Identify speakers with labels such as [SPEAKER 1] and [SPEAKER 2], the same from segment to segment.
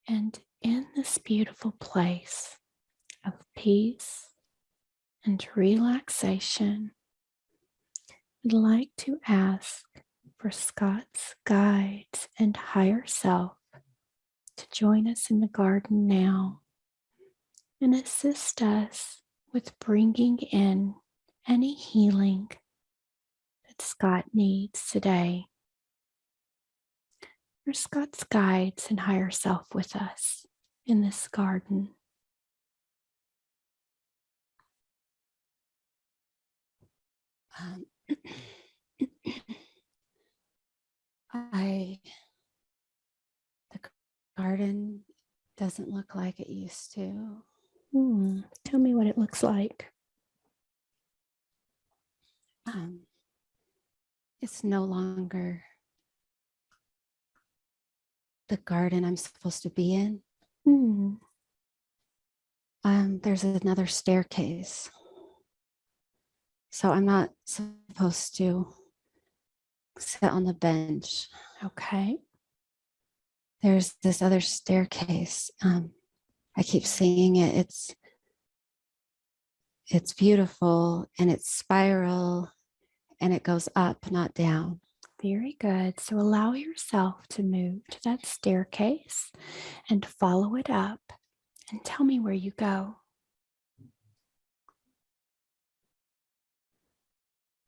[SPEAKER 1] And in this beautiful place of peace and relaxation, I'd like to ask for Scott's guides and higher self to join us in the garden now and assist us with bringing in any healing that Scott needs today. Are Scott's guides and higher self with us in this garden?
[SPEAKER 2] The garden doesn't look like it used to.
[SPEAKER 1] Tell me what it looks like.
[SPEAKER 2] It's no longer the garden I'm supposed to be in. There's another staircase. So I'm not supposed to sit on the bench.
[SPEAKER 1] Okay.
[SPEAKER 2] There's this other staircase. I keep seeing it. It's beautiful and it's spiral and it goes up, not down.
[SPEAKER 1] Very good. So allow yourself to move to that staircase and follow it up and tell me where you go.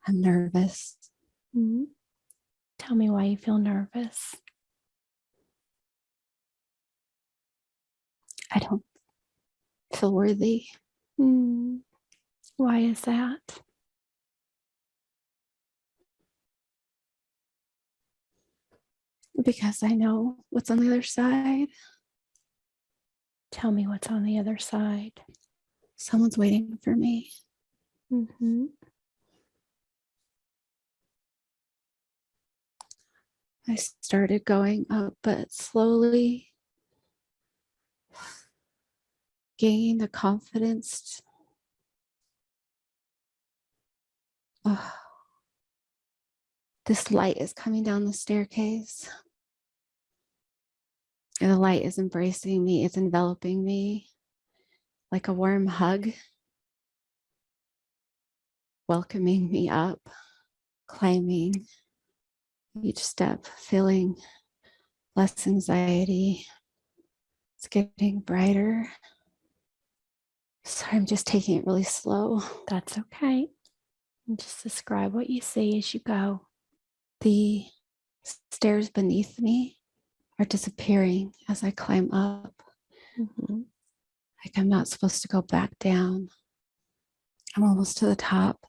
[SPEAKER 2] I'm nervous.
[SPEAKER 1] Tell me why you feel nervous.
[SPEAKER 2] I don't feel worthy.
[SPEAKER 1] Why is that?
[SPEAKER 2] Because I know what's on the other side.
[SPEAKER 1] Tell me what's on the other side.
[SPEAKER 2] Someone's waiting for me. I started going up, but slowly gaining the confidence. This light is coming down the staircase. And the light is embracing me. It's enveloping me like a warm hug, welcoming me up, climbing each step, feeling less anxiety. It's getting brighter. So I'm just taking it really slow.
[SPEAKER 1] That's okay. And just describe what you see as you go.
[SPEAKER 2] The stairs beneath me are disappearing as I climb up. Like I'm not supposed to go back down. I'm almost to the top.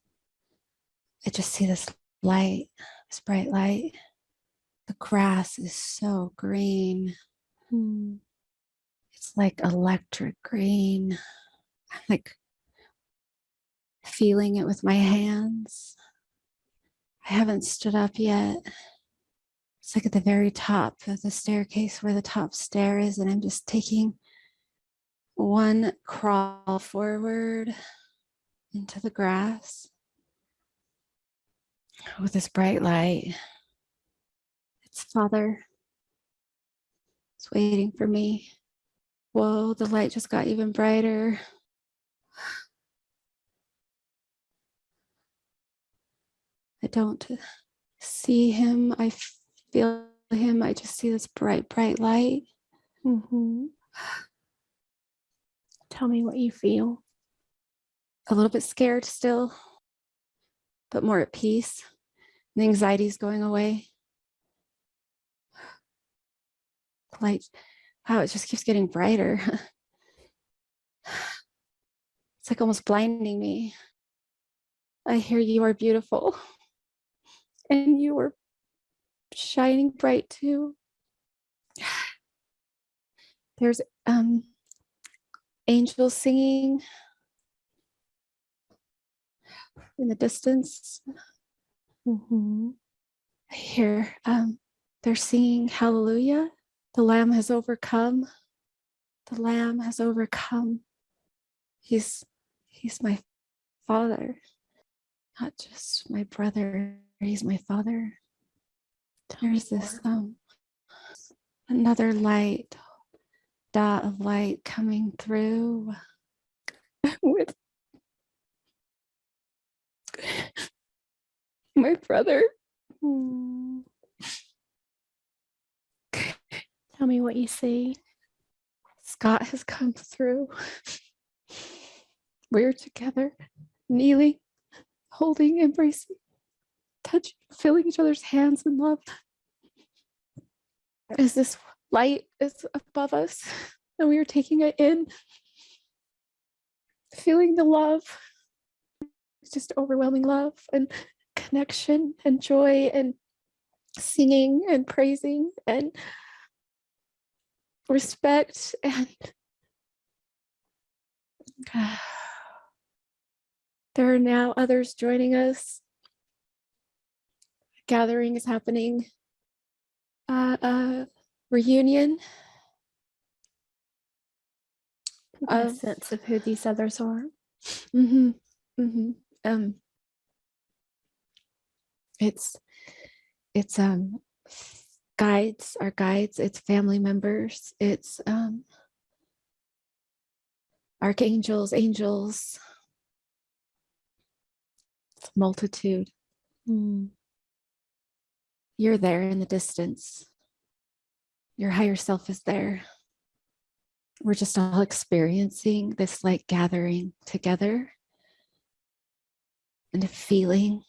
[SPEAKER 2] I just see this light, this bright light. The grass is so green. It's like electric green. I'm like feeling it with my hands. I haven't stood up yet. It's like at the very top of the staircase where the top stair is, and I'm just taking one crawl forward into the grass with this bright light. It's Father. It's waiting for me. Whoa, the light just got even brighter. I don't see him. I feel him. I just see this bright, bright light.
[SPEAKER 1] Tell me what you feel.
[SPEAKER 2] A little bit scared still, but more at peace. The anxiety's going away. The light, wow, it just keeps getting brighter. It's like almost blinding me. I hear you are beautiful. And you are shining bright too. There's angels singing in the distance. I hear they're singing hallelujah. The Lamb has overcome. The Lamb has overcome. He's my Father, not just my brother. He's my Father. There's this another light dot of light coming through with my brother.
[SPEAKER 1] Tell me what you see.
[SPEAKER 2] Scott has come through. We're together, kneeling, holding, embracing, touching, feeling each other's hands in love. As this light is above us, and we are taking it in, feeling the love. It's just overwhelming love and connection and joy and singing and praising and respect. And there are now others joining us. Gathering is happening. Reunion.
[SPEAKER 1] A sense of who these others are.
[SPEAKER 2] It's guides, our guides, it's family members, it's archangels, angels, it's a multitude. You're there in the distance. Your higher self is there. We're just all experiencing this light gathering together and a feeling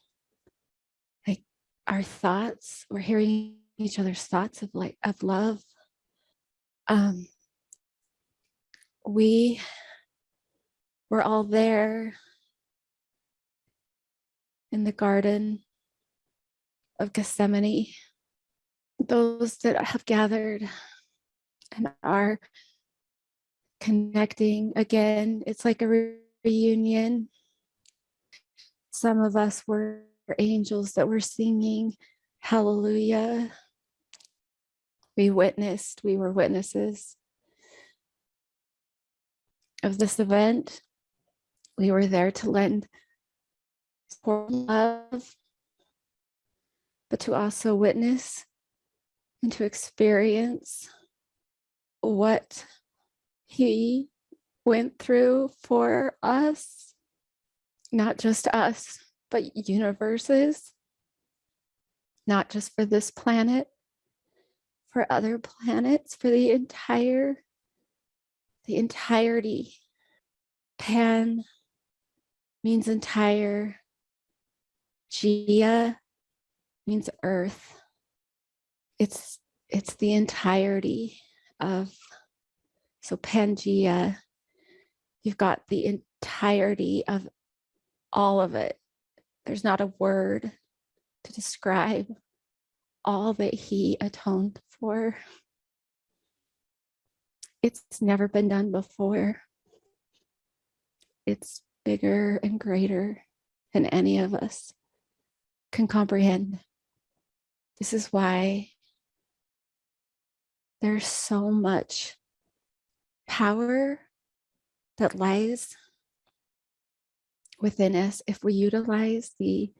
[SPEAKER 2] like our thoughts, we're hearing each other's thoughts of like of love. We were all there in the Garden of Gethsemane. Those that have gathered and are connecting again, it's like a reunion. Some of us were angels that were singing hallelujah. We were witnesses of this event. We were there to lend support and love, but to also witness and to experience what he went through for us, not just us, but universes, not just for this planet, for other planets, for the entirety. Pan means entire. Gia means earth. It's the entirety of, so Pangea, you've got the entirety of all of it. There's not a word to describe all that he atoned for. It's never been done before. It's bigger and greater than any of us can comprehend. This is why there's so much power that lies within us if we utilize the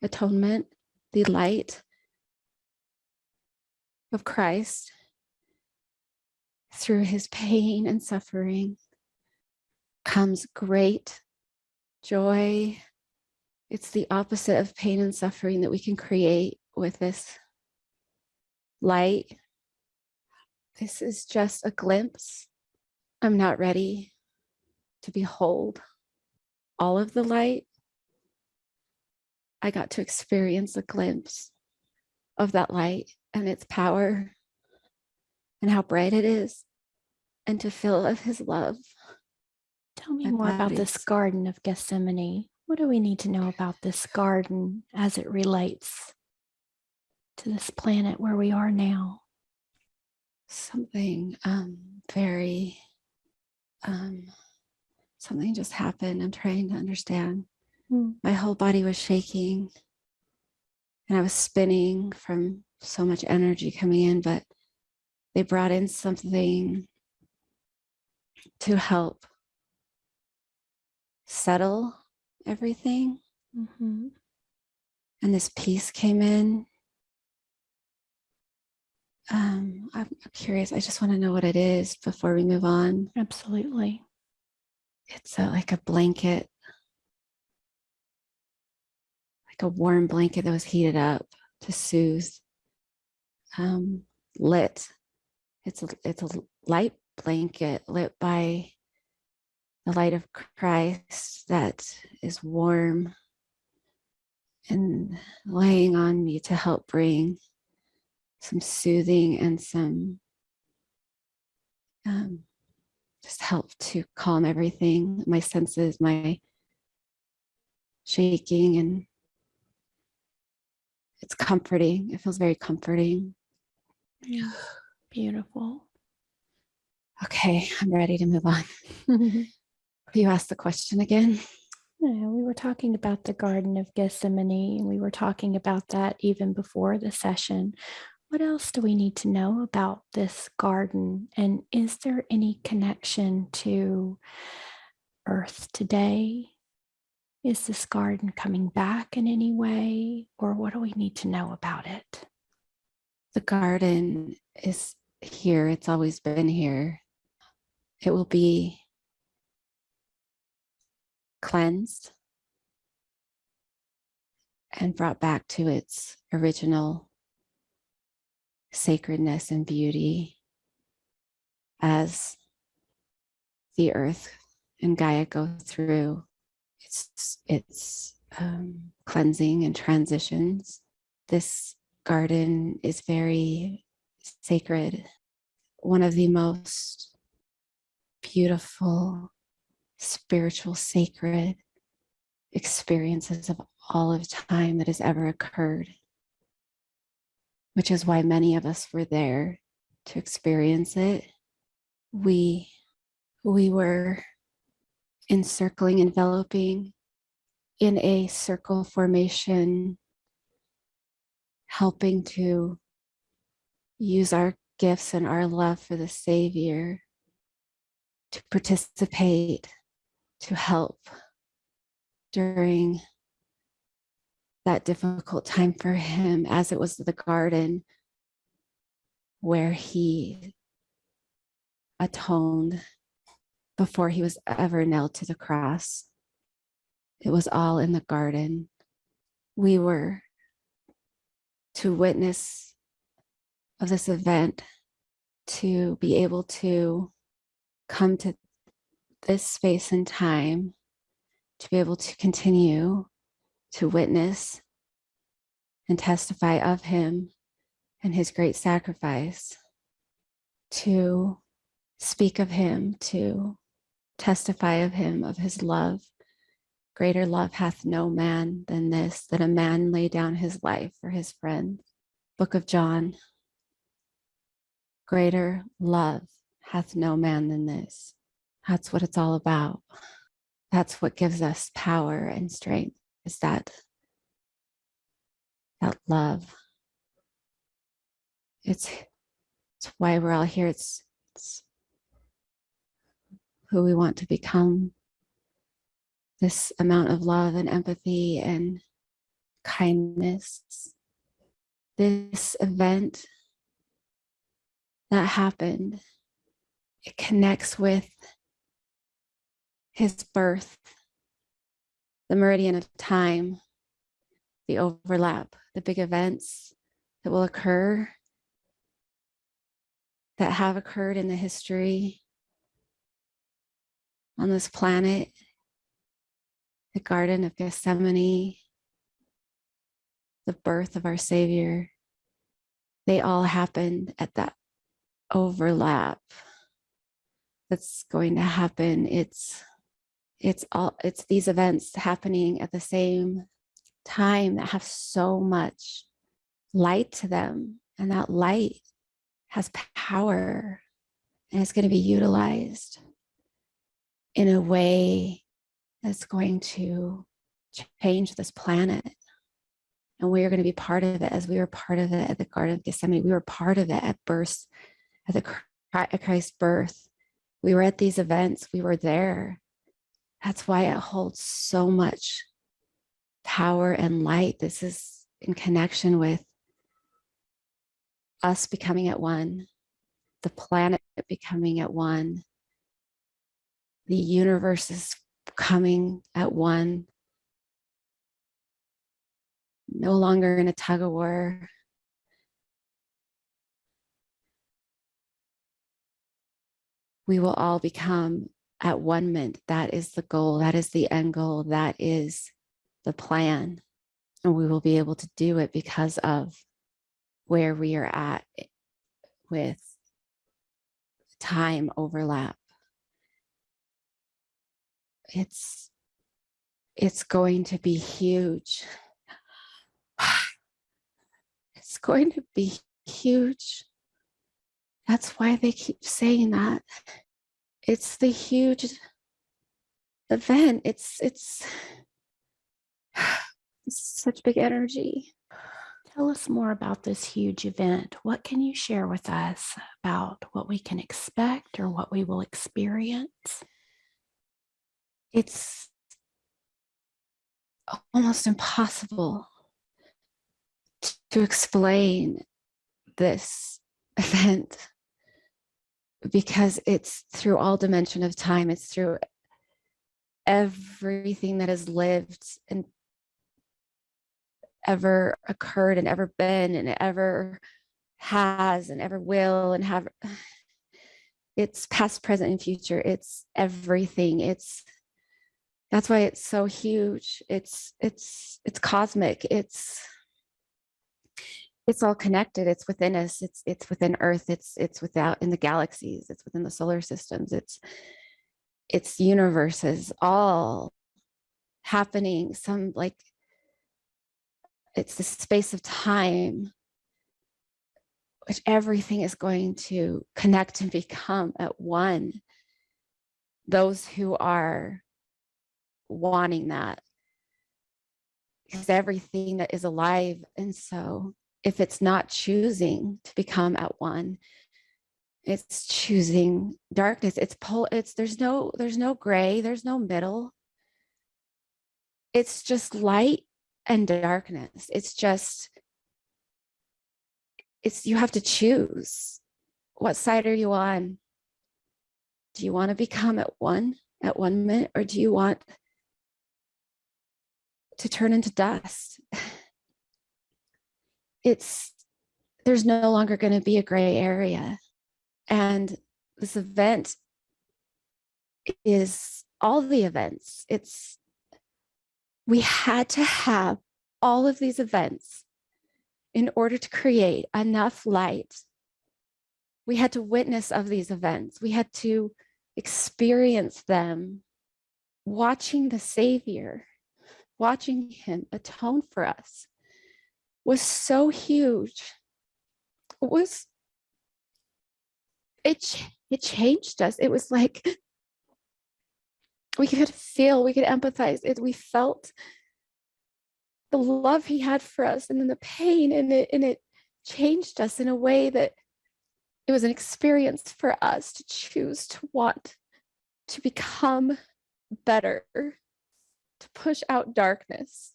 [SPEAKER 2] atonement, the light of Christ through his pain and suffering comes great joy. It's the opposite of pain and suffering that we can create with this light. This is just a glimpse. I'm not ready to behold all of the light. I got to experience a glimpse of that light and its power and how bright it is, and to feel of his love.
[SPEAKER 1] Tell me more about this Garden of Gethsemane. What do we need to know about this garden as it relates to this planet where we are now?
[SPEAKER 2] Something something just happened. I'm trying to understand. My whole body was shaking and I was spinning from so much energy coming in, but they brought in something to help settle everything. And this peace came in. I'm curious. I just want to know what it is before we move on.
[SPEAKER 1] Absolutely.
[SPEAKER 2] It's like a blanket, like a warm blanket that was heated up to soothe. Lit. It's a light blanket lit by the light of Christ that is warm and laying on me to help bring some soothing and some just help to calm everything, my senses, my shaking, and it's comforting. It feels very comforting.
[SPEAKER 1] Yeah. Beautiful.
[SPEAKER 2] Okay, I'm ready to move on. You asked the question again.
[SPEAKER 1] Yeah, we were talking about the Garden of Gethsemane, and we were talking about that even before the session. What else do we need to know about this garden? And is there any connection to Earth today? Is this garden coming back in any way? Or what do we need to know about it?
[SPEAKER 2] The garden is here. It's always been here. It will be cleansed and brought back to its original sacredness and beauty as the earth and Gaia go through its cleansing and transitions. This garden is very sacred, one of the most beautiful, spiritual, sacred experiences of all of time that has ever occurred, which is why many of us were there to experience it. We were encircling, enveloping in a circle formation, helping to use our gifts and our love for the Savior to participate, to help during that difficult time for him, as it was the garden where he atoned before he was ever nailed to the cross. It was all in the garden. We were to witness of this event, to be able to come to this space and time, to be able to continue to witness and testify of him and his great sacrifice, to speak of him, to testify of him, of his love. Greater love hath no man than this, that a man lay down his life for his friend. Book of John. Greater love hath no man than this. That's what it's all about. That's what gives us power and strength, is that love. It's why we're all here. It's who we want to become. This amount of love and empathy and kindness. This event that happened, it connects with his birth, the meridian of time, the overlap, the big events that will occur, that have occurred in the history on this planet, the Garden of Gethsemane, the birth of our Savior. They all happened at that overlap that's going to happen. It's these events happening at the same time that have so much light to them, and that light has power, and it's going to be utilized in a way that's going to change this planet. And we are going to be part of it, as we were part of it at the Garden of Gethsemane. We were part of it at birth, at Christ's birth. We were at these events. We were there. That's why it holds so much power and light. This is in connection with us becoming at one, the planet becoming at one, the universe is coming at one, no longer in a tug of war. We will all become at one mint. That is the goal. That is the end goal. That is the plan. And we will be able to do it because of where we are at with time overlap. It's going to be huge. It's going to be huge. That's why they keep saying that. It's the huge event. It's such big energy.
[SPEAKER 1] Tell us more about this huge event. What can you share with us about what we can expect or what we will experience?
[SPEAKER 2] It's almost impossible to explain this event because it's through all dimension of time. It's through everything that has lived and ever occurred and ever been and ever has and ever will and have. It's past, present, and future. It's everything. That's why it's so huge. It's cosmic. It's all connected. It's within us. It's within Earth. It's without in the galaxies. It's within the solar systems. It's universes all happening. Some like it's the space of time, which everything is going to connect and become at one. Those who are wanting that, because everything that is alive, and so if it's not choosing to become at one, it's choosing darkness. It's there's no gray, there's no middle. It's just light and darkness. You have to choose. What side are you on? Do you want to become at one minute, or do you want to turn into dust? There's no longer going to be a gray area. And this event is all the events. We had to have all of these events in order to create enough light. We had to witness of these events. We had to experience them, watching the Savior, watching him atone for us was so huge. It changed us. It was like we could feel, we could empathize. We felt the love he had for us, and then the pain, and it changed us in a way that it was an experience for us to choose to want to become better, to push out darkness,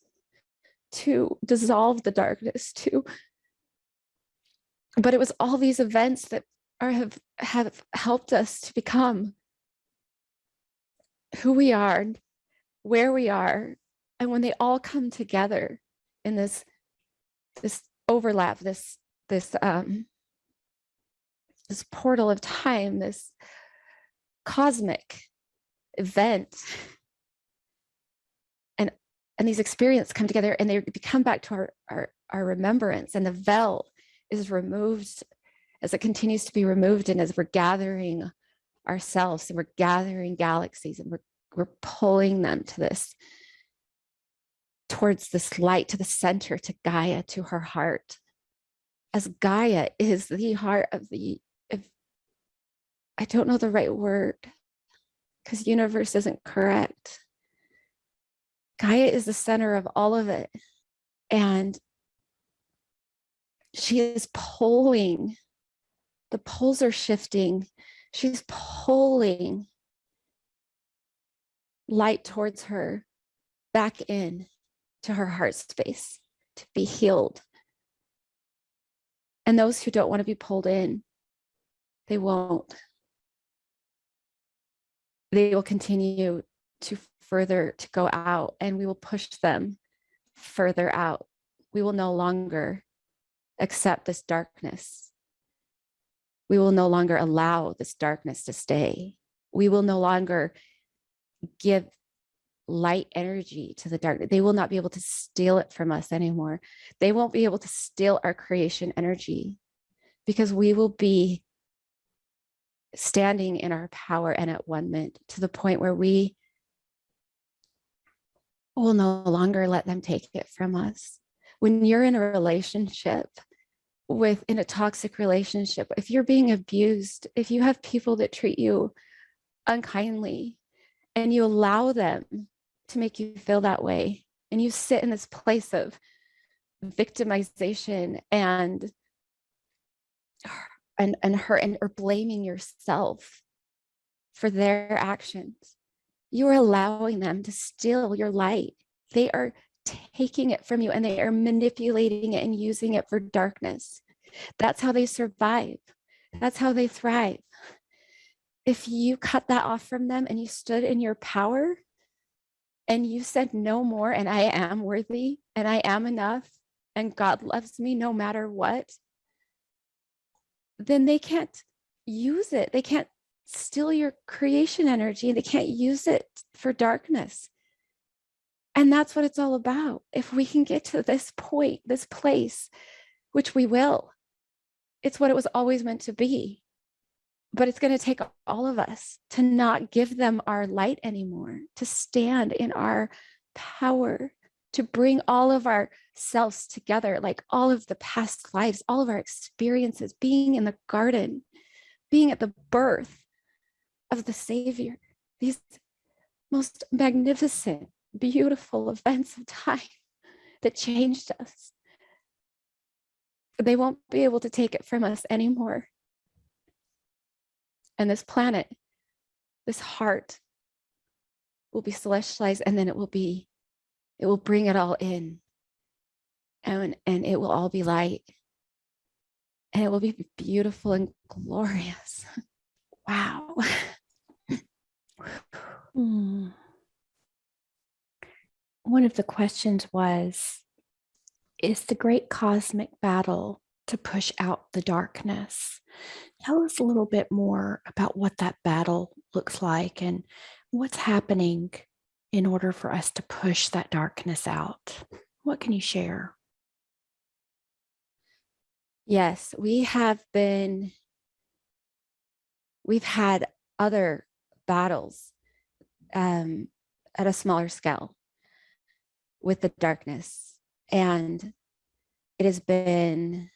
[SPEAKER 2] to dissolve the darkness, but it was all these events that have helped us to become who we are, where we are. And when they all come together in this overlap, this portal of time, this cosmic event, and these experiences come together, and they come back to our remembrance, and the veil is removed as it continues to be removed, and as we're gathering ourselves, and we're gathering galaxies, and we're pulling them towards this light, to the center, to Gaia, to her heart, as Gaia is the heart of I don't know the right word because universe isn't correct. Gaia is the center of all of it, and she is pulling. The poles are shifting. She's pulling light towards her, back in to her heart space, to be healed, And those who don't want to be pulled in, they won't. They will continue to further to go out, and we will push them further out. We will no longer accept this darkness. We will no longer allow this darkness to stay. We will no longer give light energy to the darkness. They will not be able to steal it from us anymore. They won't be able to steal our creation energy, because we will be standing in our power and at one-ment to the point where we will no longer let them take it from us. When you're in a relationship in a toxic relationship, if you're being abused, if you have people that treat you unkindly and you allow them to make you feel that way, and you sit in this place of victimization and hurt, and or blaming yourself for their actions, you are allowing them to steal your light. They are taking it from you, and they are manipulating it and using it for darkness. That's how they survive. That's how they thrive. If you cut that off from them and you stood in your power and you said no more, and I am worthy and I am enough and God loves me no matter what, then they can't use it. They can't steal your creation energy. They can't use it for darkness. And that's what it's all about. If we can get to this point, this place, which we will, it's what it was always meant to be. But it's going to take all of us to not give them our light anymore, to stand in our power, to bring all of our selves together, like all of the past lives, all of our experiences, being in the garden, being at the birth of the Savior, these most magnificent, beautiful events of time that changed us. They won't be able to take it from us anymore. And this planet, this heart will be celestialized, and then it will bring it all in, and it will all be light, and it will be beautiful and glorious. Wow.
[SPEAKER 1] One of the questions was, is the great cosmic battle to push out the darkness? Tell us a little bit more about what that battle looks like and what's happening in order for us to push that darkness out. What can you share?
[SPEAKER 2] Yes, we've had other battles at a smaller scale with the darkness. And it has been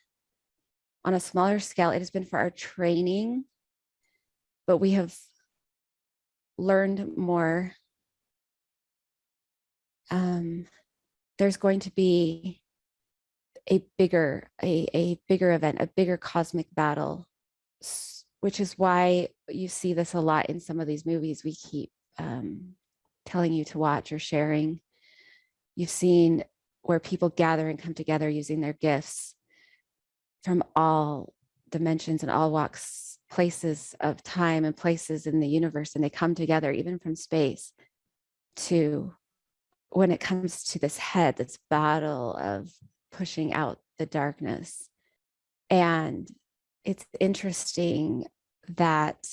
[SPEAKER 2] on a smaller scale, it has been for our training, but we have learned more. There's going to be a bigger event, a bigger cosmic battle, which is why you see this a lot in some of these movies we keep telling you to watch or sharing. You've seen where people gather and come together using their gifts from all dimensions and all walks, places of time and places in the universe, and they come together even from space to, when it comes to this battle of pushing out the darkness. And it's interesting that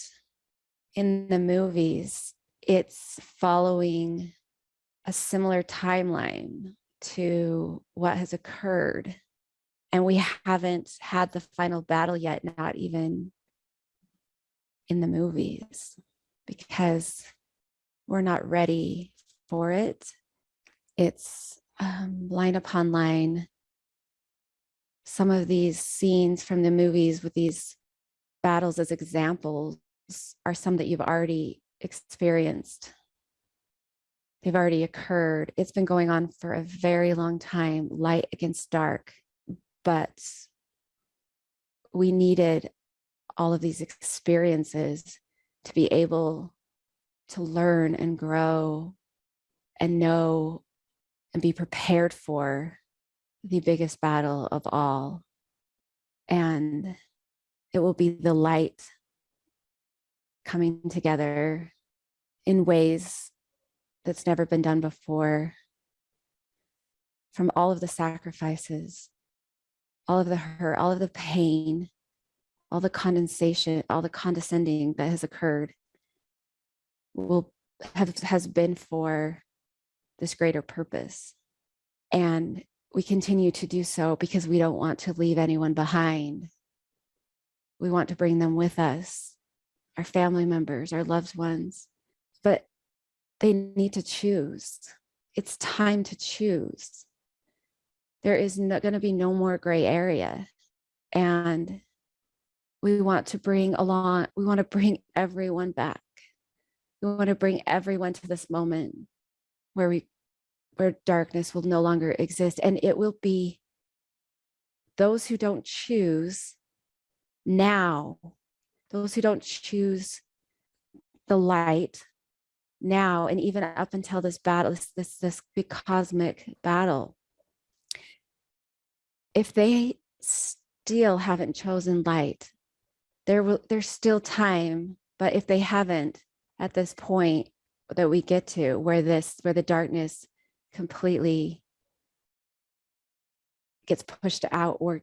[SPEAKER 2] in the movies, it's following a similar timeline to what has occurred. And we haven't had the final battle yet, not even in the movies, because we're not ready for it. It's line upon line. Some of these scenes from the movies with these battles as examples are some that you've already experienced. They've already occurred. It's been going on for a very long time, light against dark. But we needed all of these experiences to be able to learn and grow and know and be prepared for the biggest battle of all, And it will be the light coming together in ways that's never been done before, from all of the sacrifices, all of the hurt, all of the pain, all the condensation, all the condescending that has occurred has been for this greater purpose. And we continue to do so because we don't want to leave anyone behind. We want to bring them with us, our family members, our loved ones, but they need to choose. It's time to choose. There is going to be no more gray area. And we want to bring everyone back. We want to bring everyone to this moment where darkness will no longer exist. And it will be those who don't choose now, those who don't choose the light now, and even up until this battle, this big cosmic battle, if they still haven't chosen light, there's still time. But if they haven't, at this point that we get to, where the darkness completely gets pushed out or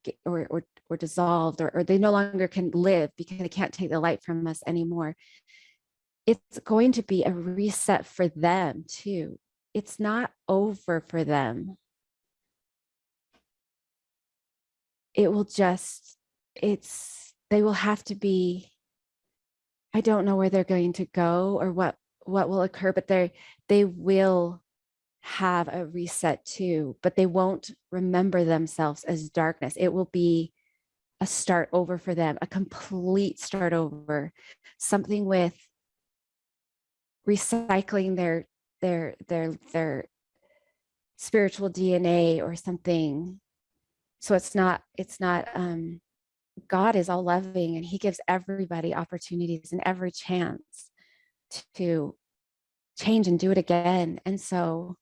[SPEAKER 2] dissolved, or they no longer can live because they can't take the light from us anymore, it's going to be a reset for them too. It's not over for them. It will just, they will have to be, I don't know where they're going to go or what will occur, but they will have a reset too, but they won't remember themselves as darkness. It will be a start over for them, a complete start over, something with recycling their spiritual DNA or something. So it's not God is all loving, and he gives everybody opportunities and every chance to change and do it again. And so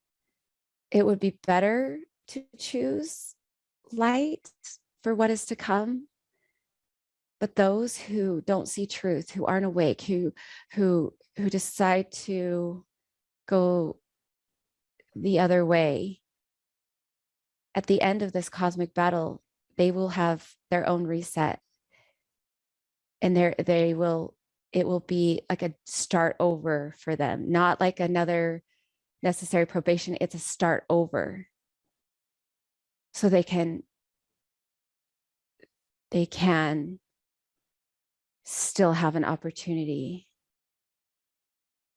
[SPEAKER 2] it would be better to choose light for what is to come. But those who don't see truth, who aren't awake, who decide to go the other way, at the end of this cosmic battle, they will have their own reset, and it will be like a start over for them, not like another necessary probation. It's a start over, so they can still have an opportunity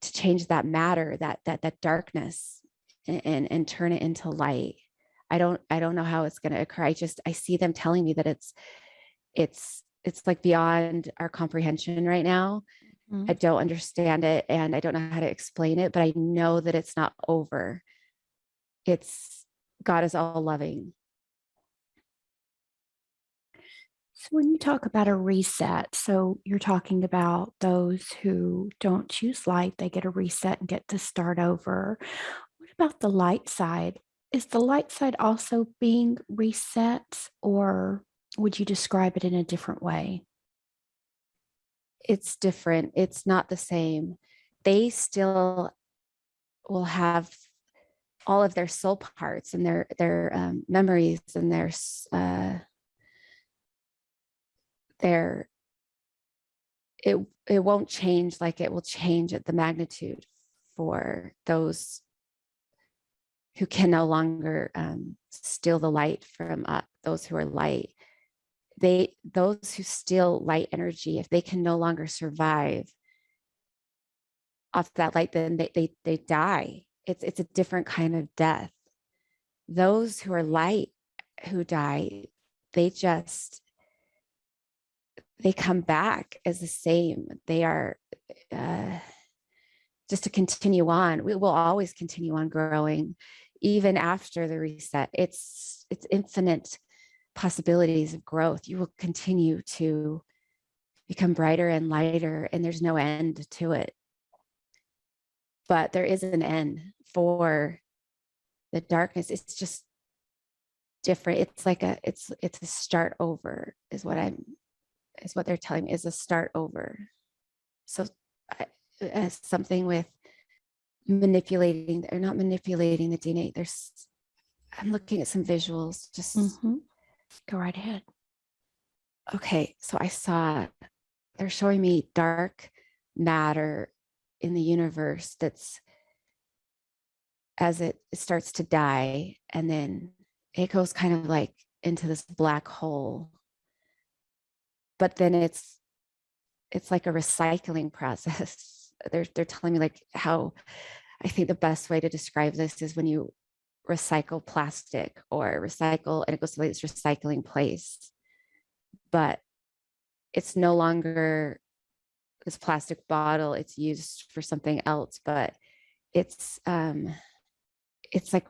[SPEAKER 2] to change that matter, that darkness, and turn it into light. I don't know how it's going to occur. I see them telling me that it's like beyond our comprehension right now. Mm-hmm. I don't understand it, and I don't know how to explain it, but I know that it's not over. God is all loving.
[SPEAKER 1] So when you talk about a reset, so you're talking about those who don't choose light, they get a reset and get to start over. What about the light side? Is the light side also being reset, or would you describe it in a different way?
[SPEAKER 2] It's different. It's not the same. They still will have all of their soul parts and their memories and it won't change like it will change at the magnitude for those who can no longer steal the light from those who are light. Those who steal light energy, if they can no longer survive off that light, then they die. It's a different kind of death. Those who are light who die, they come back as the same. They are just to continue on. We will always continue on growing, even after the reset. It's infinite possibilities of growth. You will continue to become brighter and lighter, and there's no end to it. But there is an end for the darkness. It's just different. It's like it's a start over is what they're telling me, is a start over. So as something with manipulating or not manipulating the DNA. I'm looking at some visuals. Just
[SPEAKER 1] go right ahead.
[SPEAKER 2] Okay, so I saw they're showing me dark matter in the universe that's as it starts to die, and then it goes kind of like into this black hole. But then it's like a recycling process. They're telling me like how I think the best way to describe this is when you recycle plastic or recycle and it goes to this recycling place, but it's no longer this plastic bottle, it's used for something else, but it's like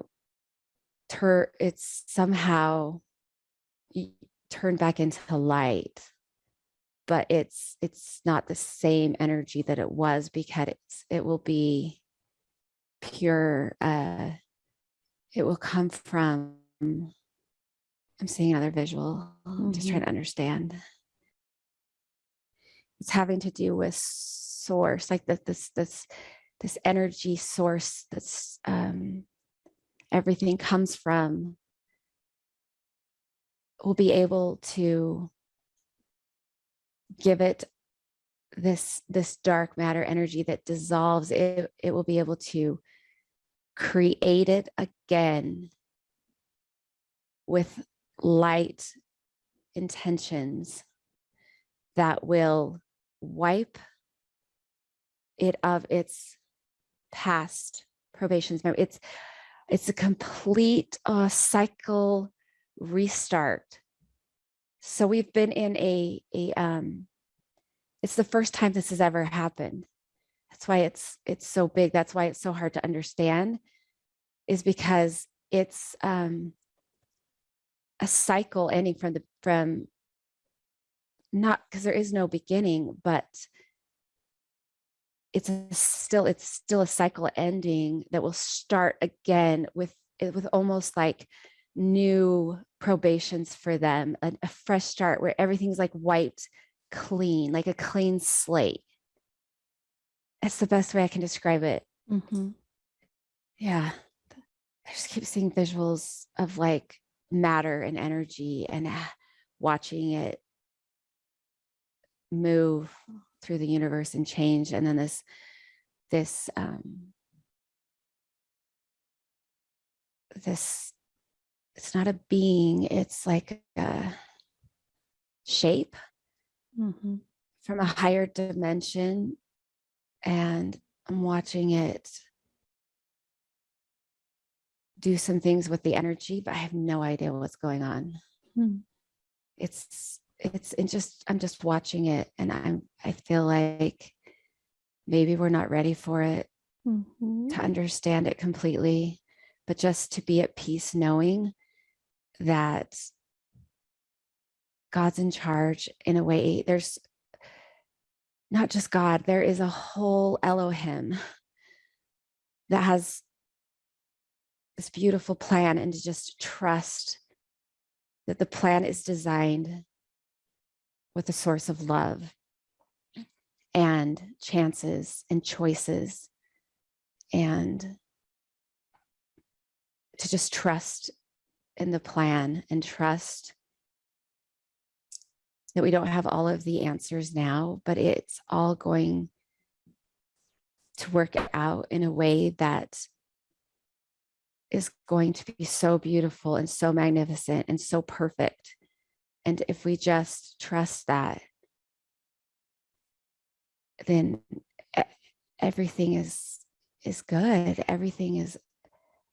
[SPEAKER 2] it's somehow turned back into light, but it's not the same energy that it was, because it will be pure. It will come from, I'm seeing another visual. I'm just trying to understand. It's having to do with source, like this energy source that's everything comes from. We'll be able to give it this dark matter energy that dissolves it. It will be able to create it again with light intentions that will wipe it of its past probations. It's a complete cycle restart. So we've been in it's the first time this has ever happened. That's why it's so big. That's why it's so hard to understand, is because it's a cycle ending from not, because there is no beginning, but it's still a cycle ending that will start again with almost like new probations for them, a fresh start where everything's like wiped clean, like a clean slate. That's the best way I can describe it. Yeah, I just keep seeing visuals of like matter and energy and watching it move through the universe and change, and then this it's not a being, it's like a shape from a higher dimension, and I'm watching it do some things with the energy, but I have no idea what's going on. It's I'm just watching it, and I feel like maybe we're not ready for it to understand it completely, but just to be at peace knowing that God's in charge in a way. There's not just God, there is a whole Elohim that has this beautiful plan, and to just trust that the plan is designed with a source of love and chances and choices, and to just trust in the plan and trust that we don't have all of the answers now, but it's all going to work out in a way that is going to be so beautiful and so magnificent and so perfect. And if we just trust that, then everything is good. Everything is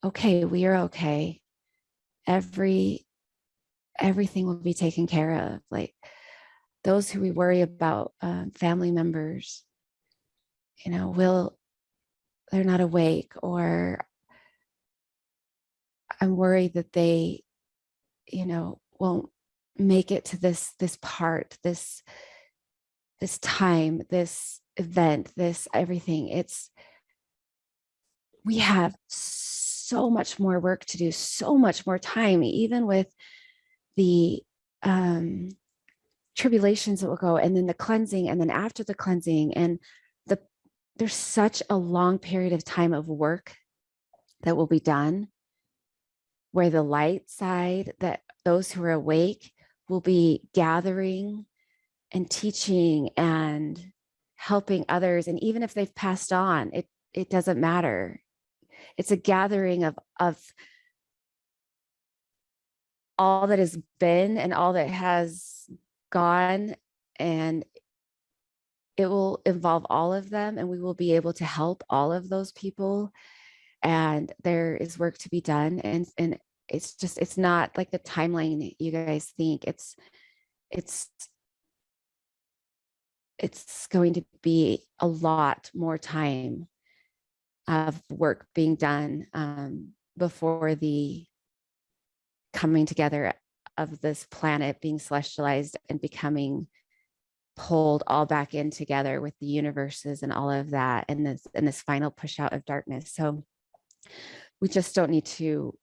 [SPEAKER 2] okay. We are okay. Everything will be taken care of. Like those who we worry about, family members, they're not awake, or I'm worried that they, won't make it to this part, this time, this event, this everything. We have so much more work to do, so much more time, even with the tribulations that will go, and then the cleansing, and then after the cleansing, and there's such a long period of time of work that will be done, where the light side, that those who are awake will be gathering and teaching and helping others. And even if they've passed on, it doesn't matter. It's a gathering of all that has been and all that has gone, and it will involve all of them, and we will be able to help all of those people. And there is work to be done. And it's not like the timeline you guys think. It's going to be a lot more time of work being done before the coming together of this planet being celestialized and becoming pulled all back in together with the universes and all of that, and this final push out of darkness. So we just don't need to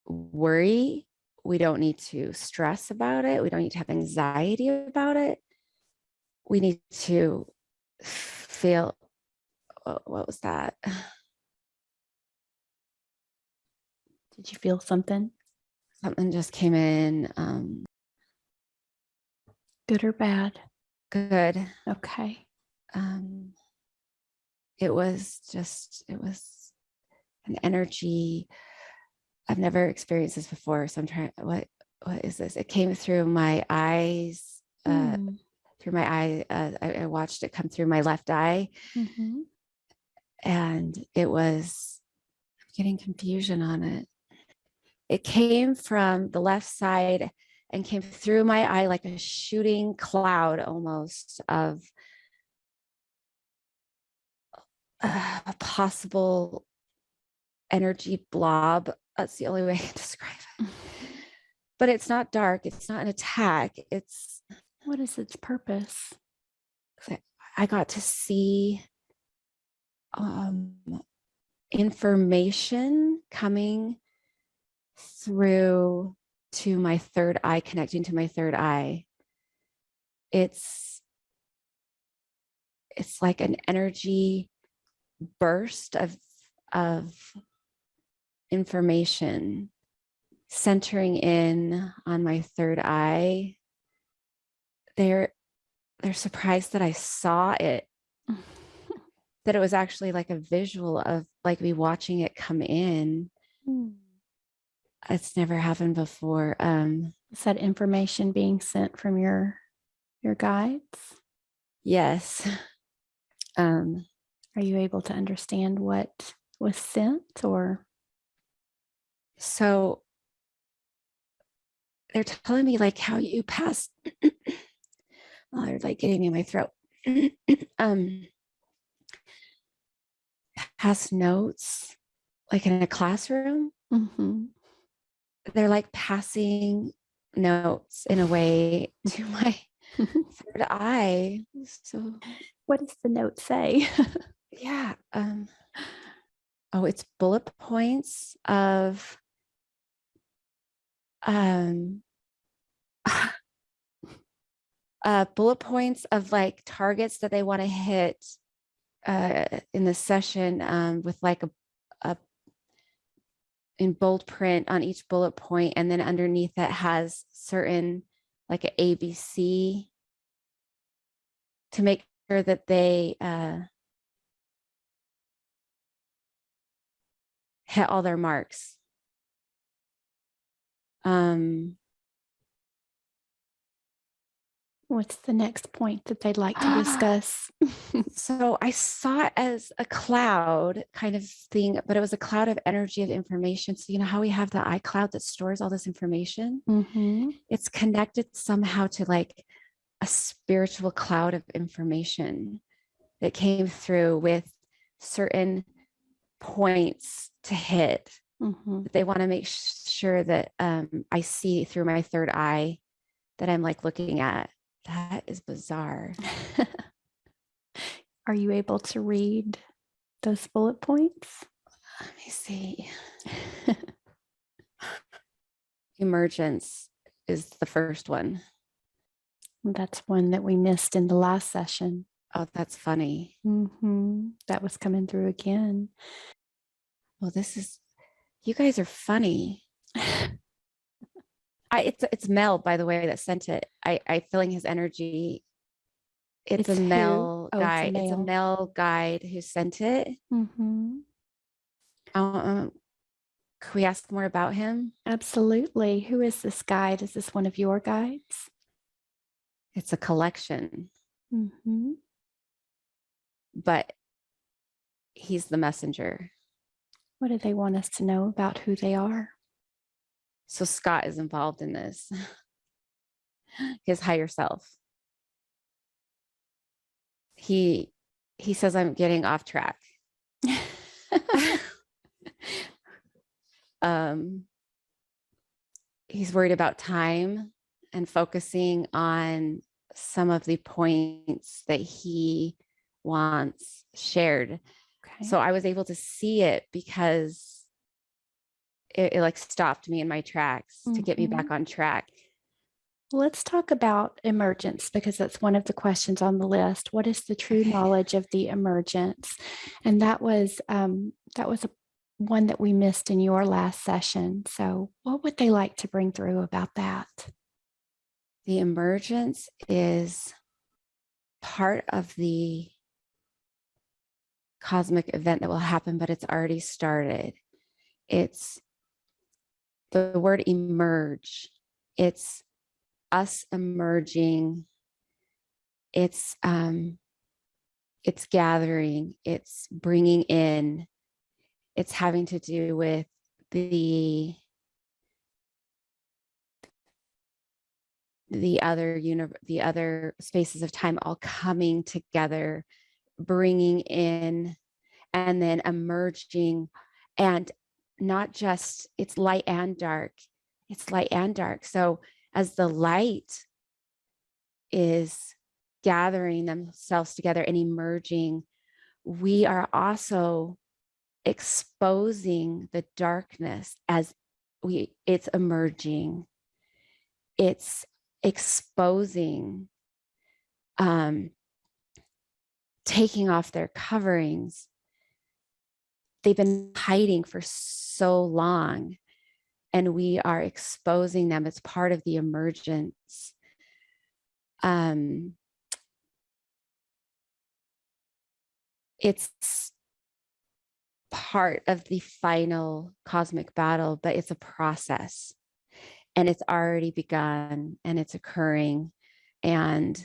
[SPEAKER 2] worry. We don't need to stress about it. We don't need to have anxiety about it. We need to feel, what was that?
[SPEAKER 1] Did you feel something?
[SPEAKER 2] Something just came in.
[SPEAKER 1] Good or bad?
[SPEAKER 2] Good.
[SPEAKER 1] Okay.
[SPEAKER 2] It was an energy. I've never experienced this before. So I'm trying, what is this? It came through my eyes, through my eye. I watched it come through my left eye. And it was, I'm getting confusion on it. It came from the left side and came through my eye like a shooting cloud almost of a possible energy blob. That's the only way I can describe it. But it's not dark. It's not an attack. It's,
[SPEAKER 1] what is its purpose?
[SPEAKER 2] I got to see information coming through to my third eye, connecting to my third eye. It's like an energy burst of information centering in on my third eye. They're surprised that I saw it, that it was actually like a visual of like me watching it come in. It's never happened before.
[SPEAKER 1] Is that information being sent from your guides?
[SPEAKER 2] Yes.
[SPEAKER 1] Are you able to understand what was sent, or?
[SPEAKER 2] So they're telling me like how you pass. Oh, they're like getting me in my throat. Pass notes like in a classroom. They're like passing notes in a way to my third eye. So
[SPEAKER 1] what does the note say?
[SPEAKER 2] Yeah. It's bullet points of bullet points of like targets that they want to hit in the session, with like a in bold print on each bullet point, and then underneath that has certain like an ABC to make sure that they hit all their marks.
[SPEAKER 1] What's the next point that they'd like to discuss?
[SPEAKER 2] So I saw it as a cloud kind of thing, but it was a cloud of energy, of information. So you know how we have the iCloud that stores all this information? It's connected somehow to like a spiritual cloud of information that came through with certain points to hit. They want to make sure that I see through my third eye that I'm like looking at. That is bizarre.
[SPEAKER 1] Are you able to read those bullet points?
[SPEAKER 2] Let me see. Emergence is the first one.
[SPEAKER 1] That's one that we missed in the last session.
[SPEAKER 2] Oh, that's funny.
[SPEAKER 1] That was coming through again.
[SPEAKER 2] Well, you guys are funny. It's Mel, by the way, that sent it. I feeling his energy. It's a male
[SPEAKER 1] who? Oh,
[SPEAKER 2] guy.
[SPEAKER 1] it's a
[SPEAKER 2] It's a
[SPEAKER 1] male.
[SPEAKER 2] male guide who sent it. Could we ask more about him?
[SPEAKER 1] Absolutely. Who is this guide? Is this one of your guides?
[SPEAKER 2] It's a collection,
[SPEAKER 1] Mm-hmm.
[SPEAKER 2] but he's the messenger.
[SPEAKER 1] What do they want us to know about who they are?
[SPEAKER 2] So Scott is involved in this. His higher self. He says I'm getting off track. He's worried about time and focusing on some of the points that he wants shared. Okay. So I was able to see it because it like stopped me in my tracks to get me back on track.
[SPEAKER 1] Let's talk about emergence, because that's one of the questions on the list. What is the true knowledge of the emergence? And that was one that we missed in your last session. So what would they like to bring through about that?
[SPEAKER 2] The emergence is part of the cosmic event that will happen, but it's already started. It's the word emerge. It's us emerging. It's gathering. It's bringing in. It's having to do with the other spaces of time all coming together, bringing in, and then emerging. And not just, it's light and dark. It's light and dark. So as the light is gathering themselves together and emerging, we are also exposing the darkness as it's emerging. It's exposing, taking off their coverings. They've been hiding for so long, and we are exposing them. It's part of the emergence. It's part of the final cosmic battle, but it's a process, and it's already begun, and it's occurring. And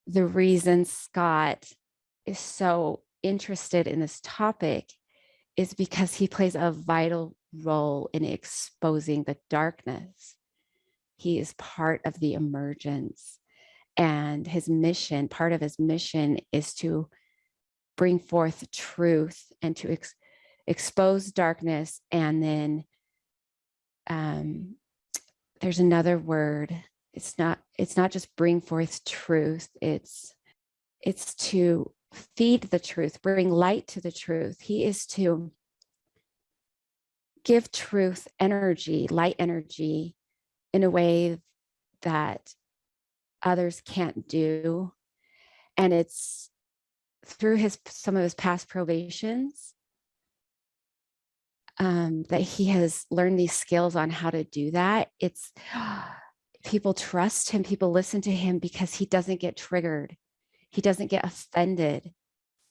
[SPEAKER 2] the reason Scott is so interested in this topic is because he plays a vital role in exposing the darkness. He is part of the emergence, and his mission, part of his mission, is to bring forth truth and to expose darkness. And then there's another word. It's not just bring forth truth. It's to feed the truth, bring light to the truth. He is to give truth energy, light energy, in a way that others can't do. And it's through some of his past probations that he has learned these skills on how to do that. It's people trust him, people listen to him because he doesn't get triggered. He doesn't get offended.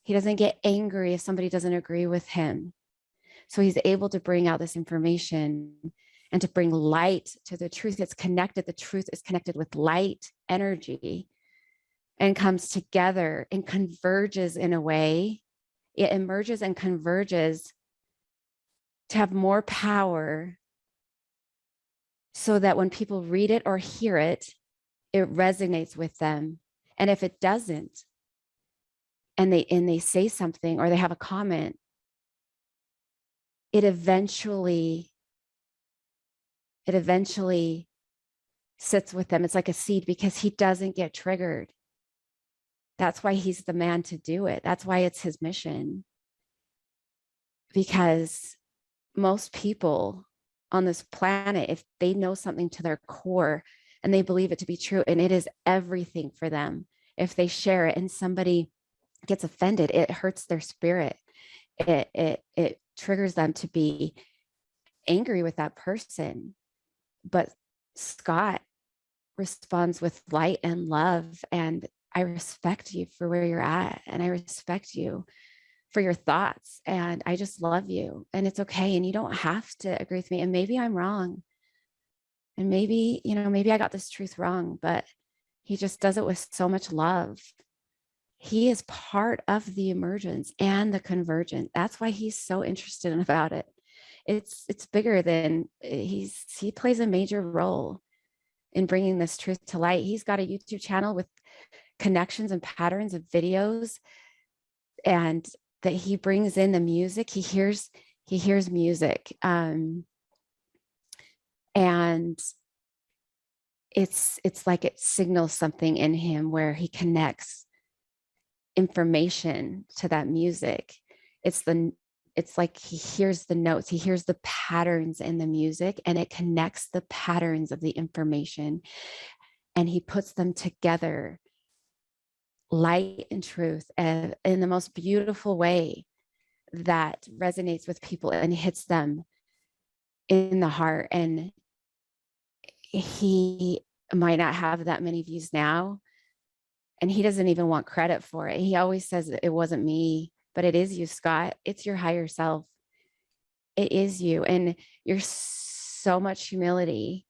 [SPEAKER 2] He doesn't get angry if somebody doesn't agree with him. So he's able to bring out this information and to bring light to the truth. It's connected. The truth is connected with light energy and comes together and converges in a way. It emerges and converges to have more power, so that when people read it or hear it, it resonates with them. And if it doesn't, and they say something or they have a comment, it eventually sits with them. It's like a seed, because he doesn't get triggered. That's why he's the man to do it. That's why it's his mission. because most people on this planet, if they know something to their core and they believe it to be true, and it is everything for them, if they share it and somebody gets offended, it hurts their spirit. It triggers them to be angry with that person. But Scott responds with light and love. And I respect you for where you're at. And I respect you for your thoughts. And I just love you. And it's okay. And you don't have to agree with me. And maybe I'm wrong. And maybe, maybe I got this truth wrong, but he just does it with so much love. He is part of the emergence and the convergence. That's why he's so interested about it. It's bigger than he plays a major role in bringing this truth to light. He's got a YouTube channel with connections and patterns of videos, and that he brings in the music. He hears music, and it's like it signals something in him where he connects information to that music. It's like he hears the notes, he hears the patterns in the music, and it connects the patterns of the information, and he puts them together, light and truth, in the most beautiful way that resonates with people and hits them in the heart. And he might not have that many views now, and he doesn't even want credit for it. He always says it wasn't me, but it is you, Scott. It's your higher self. It is you. And you're so much humility,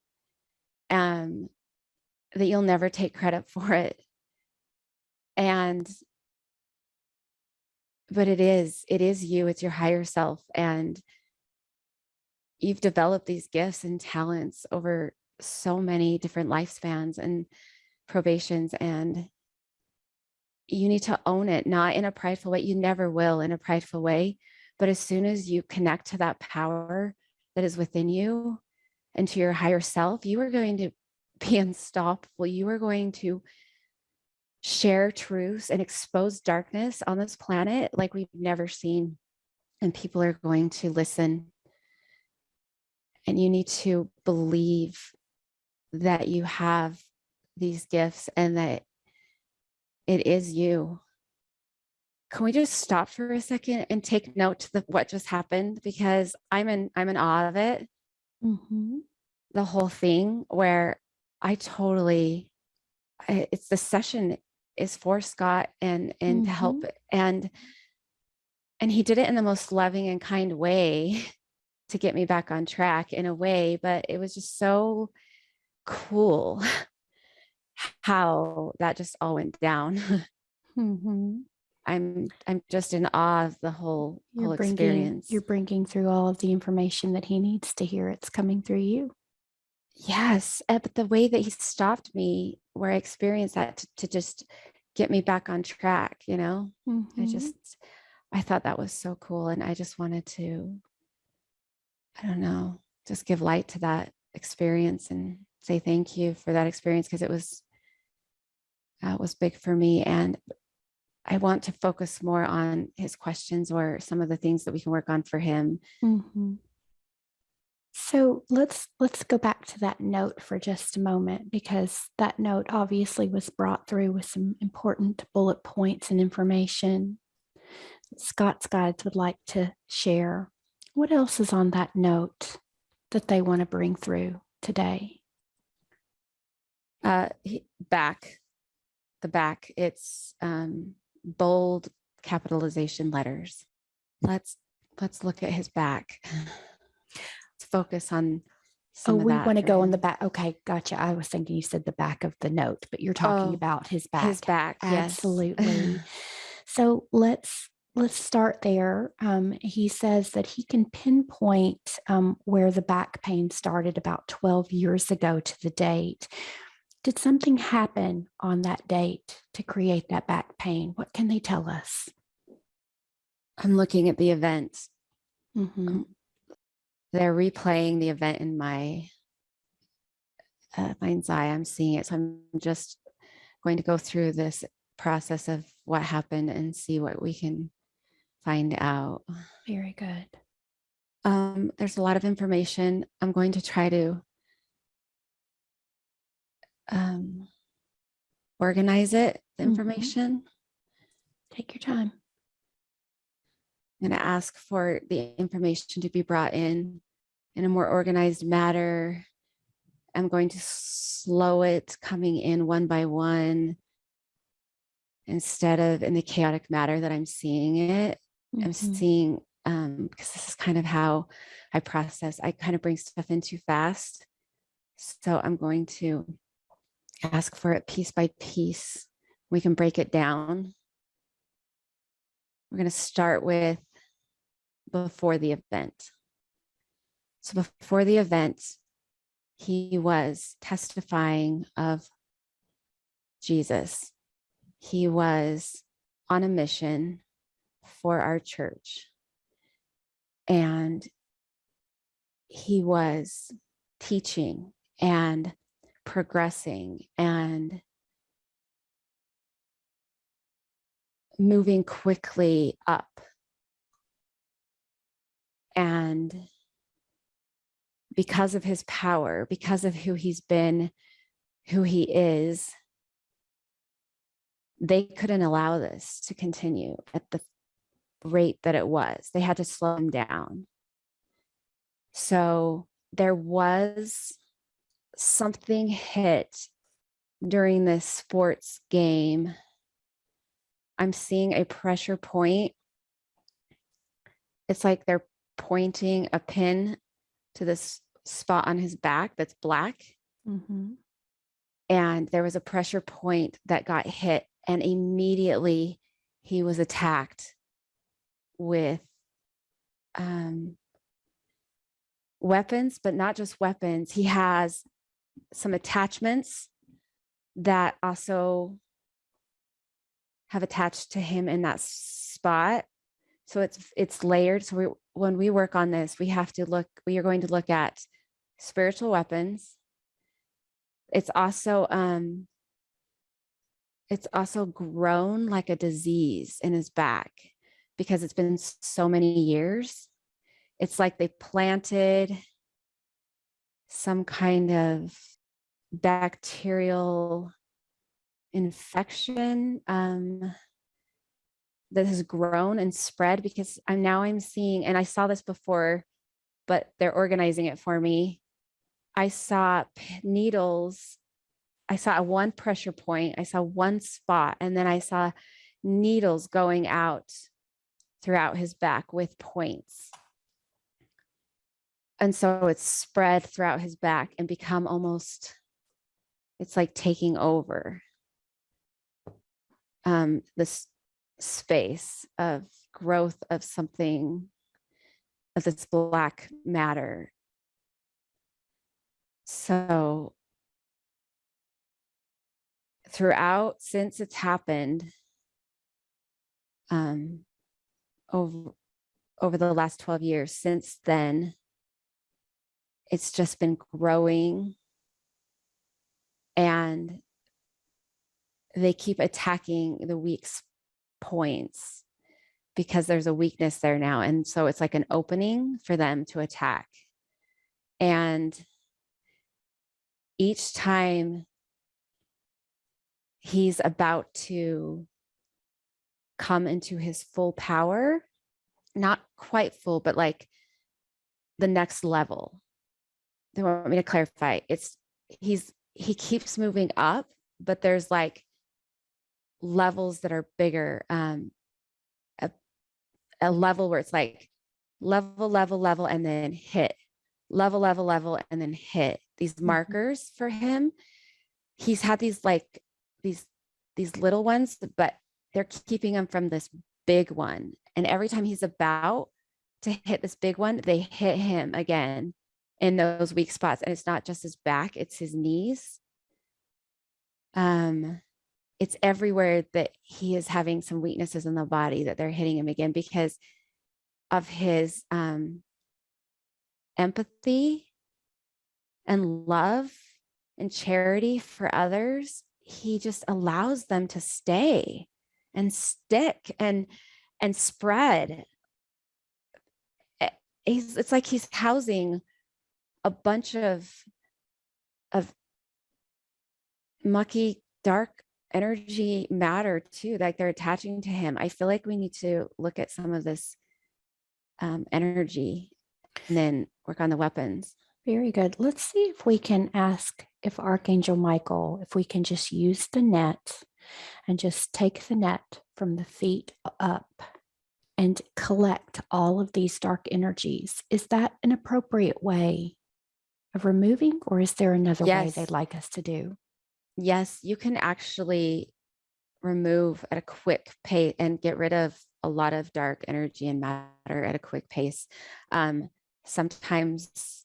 [SPEAKER 2] that you'll never take credit for it. But it is you. It's your higher self. And you've developed these gifts and talents over so many different lifespans and probations, and you need to own it, not in a prideful way. You never will in a prideful way. But as soon as you connect to that power that is within you and to your higher self, you are going to be unstoppable. You are going to share truths and expose darkness on this planet like we've never seen. And people are going to listen. And you need to believe that you have these gifts and that it is you. Can we just stop for a second and take note to what just happened? Because I'm in awe of it.
[SPEAKER 1] Mm-hmm.
[SPEAKER 2] The whole thing where it's the session is for Scott and
[SPEAKER 1] Mm-hmm.
[SPEAKER 2] to help. And he did it in the most loving and kind way to get me back on track in a way, but it was just so cool how that just all went down.
[SPEAKER 1] Mm-hmm.
[SPEAKER 2] I'm just in awe of the whole experience.
[SPEAKER 1] You're bringing through all of the information that he needs to hear. It's coming through you.
[SPEAKER 2] Yes, but the way that he stopped me, where I experienced that to just get me back on track,
[SPEAKER 1] Mm-hmm.
[SPEAKER 2] I thought that was so cool, and I just wanted to, I don't know, just give light to that experience and say thank you for that experience, because it was big for me. And I want to focus more on his questions or some of the things that we can work on for him.
[SPEAKER 1] Mm-hmm. So let's go back to that note for just a moment, because that note obviously was brought through with some important bullet points and information Scott's guides would like to share. What else is on that note that they want to bring through today?
[SPEAKER 2] The back, it's bold capitalization letters. Let's look at his back. Let's focus on some of that.
[SPEAKER 1] We want to go on the back. Okay, gotcha. I was thinking you said the back of the note, but you're talking about his back.
[SPEAKER 2] His back,
[SPEAKER 1] absolutely.
[SPEAKER 2] Yes.
[SPEAKER 1] So let's start there. He says that he can pinpoint where the back pain started about 12 years ago to the date. Did something happen on that date to create that back pain? What can they tell us?
[SPEAKER 2] I'm looking at the event.
[SPEAKER 1] Mm-hmm.
[SPEAKER 2] They're replaying the event in my mind's eye. I'm seeing it. So I'm just going to go through this process of what happened and see what we can find out.
[SPEAKER 1] Very good.
[SPEAKER 2] There's a lot of information. I'm going to try to organize it, the information.
[SPEAKER 1] Take your time.
[SPEAKER 2] I'm going to ask for the information to be brought in a more organized manner. I'm going to slow it coming in one by one instead of in the chaotic matter that I'm seeing it. I'm seeing, because this is kind of how I process. I kind of bring stuff in too fast. So I'm going to ask for it piece by piece. We can break it down. We're going to start with before the event. So before the event, he was testifying of Jesus. He was on a mission for our church. And he was teaching and progressing and moving quickly up. And because of his power, because of who he's been, who he is, they couldn't allow this to continue at the rate that it was. They had to slow him down. So there was something hit during this sports game. I'm seeing a pressure point. It's like they're pointing a pin to this spot on his back that's black. And there was a pressure point that got hit, and immediately he was attacked with weapons, but not just weapons. He has some attachments that also have attached to him in that spot. So it's layered. So when we work on this, we are going to look at spiritual weapons. It's also grown like a disease in his back because it's been so many years. It's like they planted some kind of bacterial infection that has grown and spread, because I'm seeing, and I saw this before, but they're organizing it for me. I saw needles. I saw one pressure point. I saw one spot, and then I saw needles going out throughout his back with points. And so it's spread throughout his back and become almost, it's like taking over this space of growth of something, of this black matter. So throughout, since it's happened, over the last 12 years, since then, it's just been growing, and they keep attacking the weak points because there's a weakness there now. And so it's like an opening for them to attack. And each time he's about to come into his full power, not quite full, but like the next level. They want me to clarify. He keeps moving up, but there's like levels that are bigger. A level where it's like level, and then hit, level, and then hit. These markers for him. He's had these little ones, but they're keeping him from this big one. And every time he's about to hit this big one, they hit him again in those weak spots. And it's not just his back, it's his knees. It's everywhere that he is having some weaknesses in the body that they're hitting him again because of his empathy and love and charity for others. He just allows them to stay and stick. And and spread. It's like he's housing a bunch of mucky, dark energy matter too, like they're attaching to him. I feel like we need to look at some of this energy and then work on the weapons.
[SPEAKER 1] Very good. Let's see if we can ask if Archangel Michael, if we can just use the net and just take the net from the feet up and collect all of these dark energies. Is that an appropriate way of removing, or is there another way they'd like us to do?
[SPEAKER 2] Yes, you can actually remove at a quick pace and get rid of a lot of dark energy and matter at a quick pace. Sometimes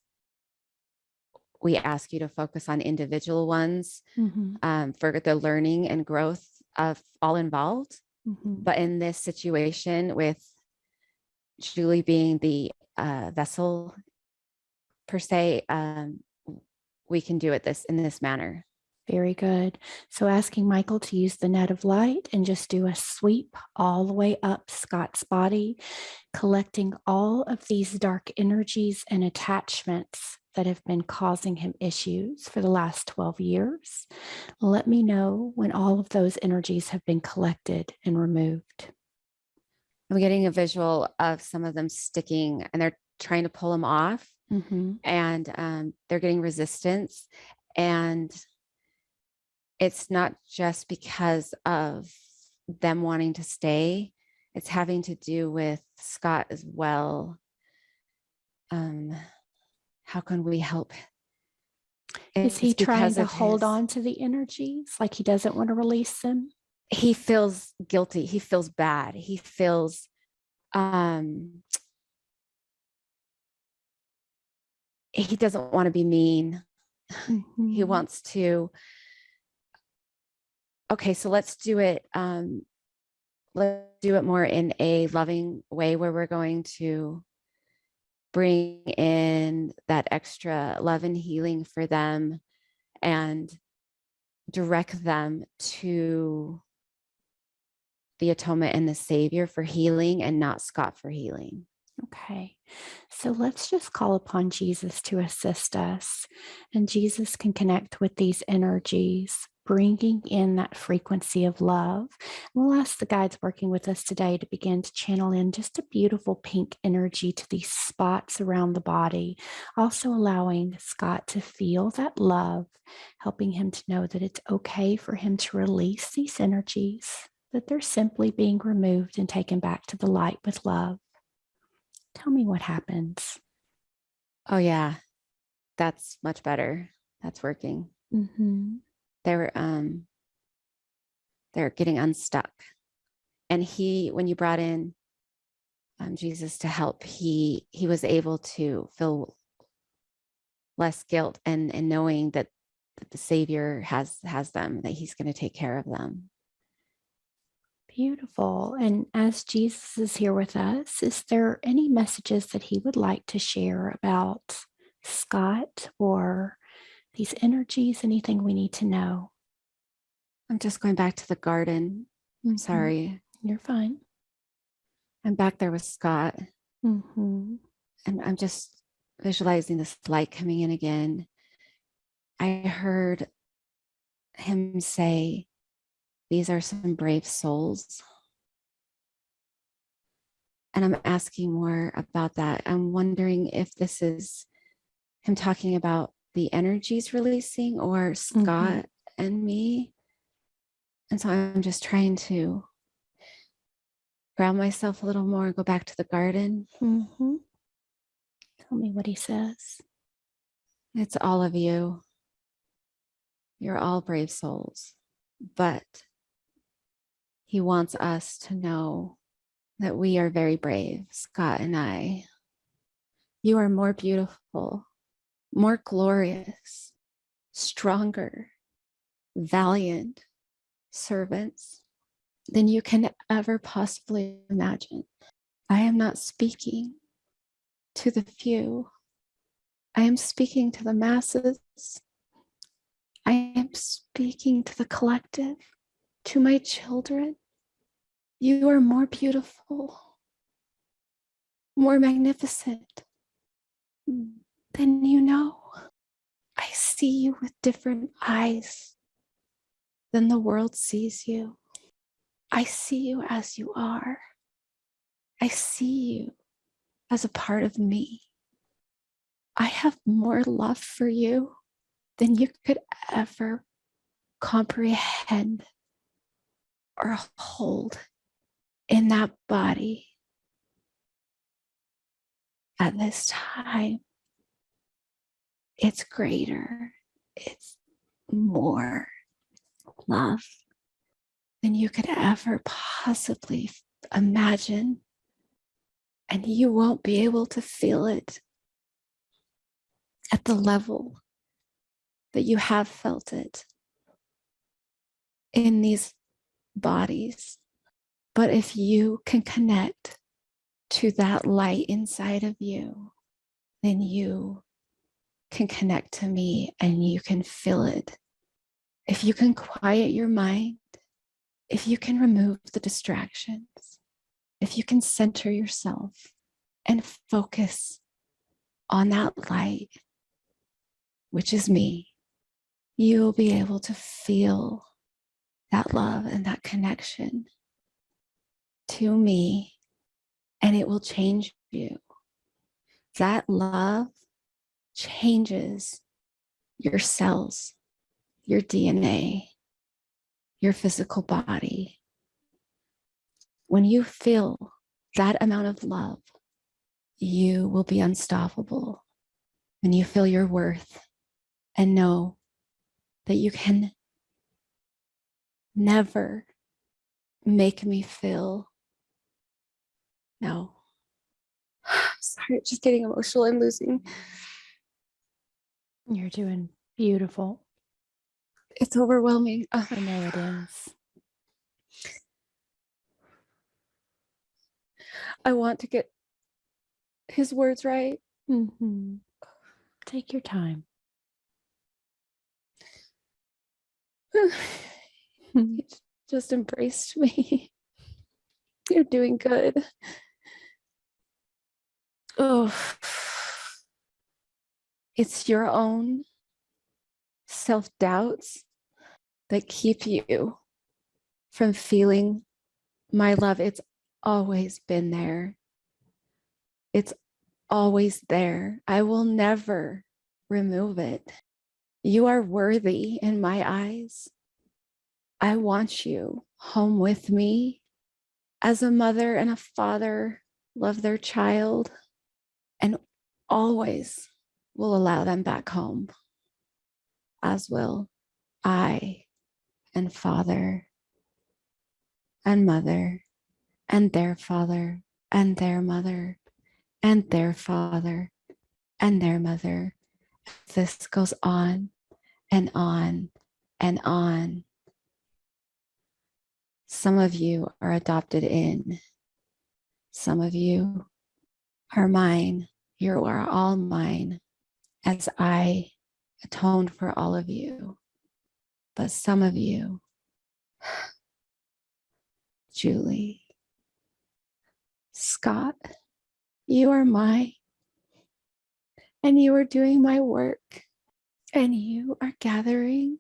[SPEAKER 2] we ask you to focus on individual ones for the learning and growth of all involved. But in this situation, with Julie being the vessel per se, we can do it in this manner.
[SPEAKER 1] Very good. So asking Michael to use the net of light and just do a sweep all the way up Scott's body, collecting all of these dark energies and attachments that have been causing him issues for the last 12 years. Let me know when all of those energies have been collected and removed.
[SPEAKER 2] I'm getting a visual of some of them sticking and they're trying to pull them off, and they're getting resistance. And it's not just because of them wanting to stay. It's having to do with Scott as well. How can we help?
[SPEAKER 1] Is he trying to hold on to the energies, like he doesn't want to release them?
[SPEAKER 2] He feels guilty. He feels bad. He feels he doesn't want to be mean. He wants to, okay, so let's do it. Let's do it more in a loving way where we're going to bring in that extra love and healing for them and direct them to the atonement and the Savior for healing and not Scott for healing.
[SPEAKER 1] Okay, so let's just call upon Jesus to assist us, and Jesus can connect with these energies, bringing in that frequency of love. We'll ask the guides working with us today to begin to channel in just a beautiful pink energy to these spots around the body, also allowing Scott to feel that love, helping him to know that it's okay for him to release these energies, that they're simply being removed and taken back to the light with love. Tell me what happens.
[SPEAKER 2] Oh yeah, that's much better. That's working. They're getting unstuck. And when you brought in Jesus to help, he was able to feel less guilt and knowing that the Savior has them, that he's going to take care of them.
[SPEAKER 1] Beautiful. And as Jesus is here with us, is there any messages that he would like to share about Scott or these energies? Anything we need to know?
[SPEAKER 2] I'm just going back to the garden. I'm sorry.
[SPEAKER 1] You're fine.
[SPEAKER 2] I'm back there with Scott. And I'm just visualizing this light coming in again. I heard him say, "These are some brave souls." And I'm asking more about that. I'm wondering if this is him talking about the energies releasing or Scott and me. And so I'm just trying to ground myself a little more, go back to the garden.
[SPEAKER 1] Tell me what he says.
[SPEAKER 2] It's all of you. You're all brave souls. But he wants us to know that we are very brave, Scott and I. You are more beautiful, more glorious, stronger, valiant servants than you can ever possibly imagine. I am not speaking to the few. I am speaking to the masses. I am speaking to the collective, to my children. You are more beautiful, more magnificent than you know. I see you with different eyes than the world sees you. I see you as you are. I see you as a part of me. I have more love for you than you could ever comprehend or hold in that body at this time. It's greater, it's more love than you could ever possibly imagine. And you won't be able to feel it at the level that you have felt it in these bodies. But if you can connect to that light inside of you, then you can connect to me and you can feel it. If you can quiet your mind, if you can remove the distractions, if you can center yourself and focus on that light, which is me, you'll be able to feel that love and that connection to me, and it will change you. That love changes your cells, your DNA, your physical body. When you feel that amount of love, you will be unstoppable. When you feel your worth and know that you can never make me feel, no. Sorry, just getting emotional and losing.
[SPEAKER 1] You're doing beautiful.
[SPEAKER 2] It's overwhelming.
[SPEAKER 1] I know it is.
[SPEAKER 2] I want to get his words right.
[SPEAKER 1] Mm-hmm. Take your time.
[SPEAKER 2] He just embraced me. You're doing good. Oh, it's your own self-doubts that keep you from feeling my love. It's always been there. It's always there. I will never remove it. You are worthy in my eyes. I want you home with me as a mother and a father love their child and always will allow them back home, as will I and father and mother and their father and their mother and their father and their mother. This goes on and on and on. Some of you are adopted in. Some of you are mine. You are all mine as I atoned for all of you. But some of you, Julie, Scott, you are mine. And you are doing my work. And you are gathering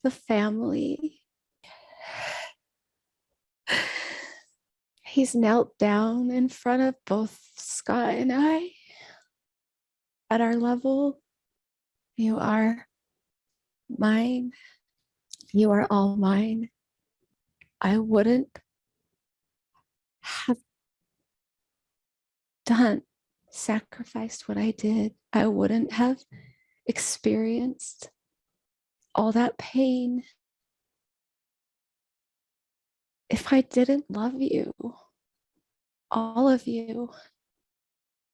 [SPEAKER 2] the family. He's knelt down in front of both Scott and I at our level. You are mine. You are all mine. I wouldn't have sacrificed what I did. I wouldn't have experienced all that pain if I didn't love you, all of you.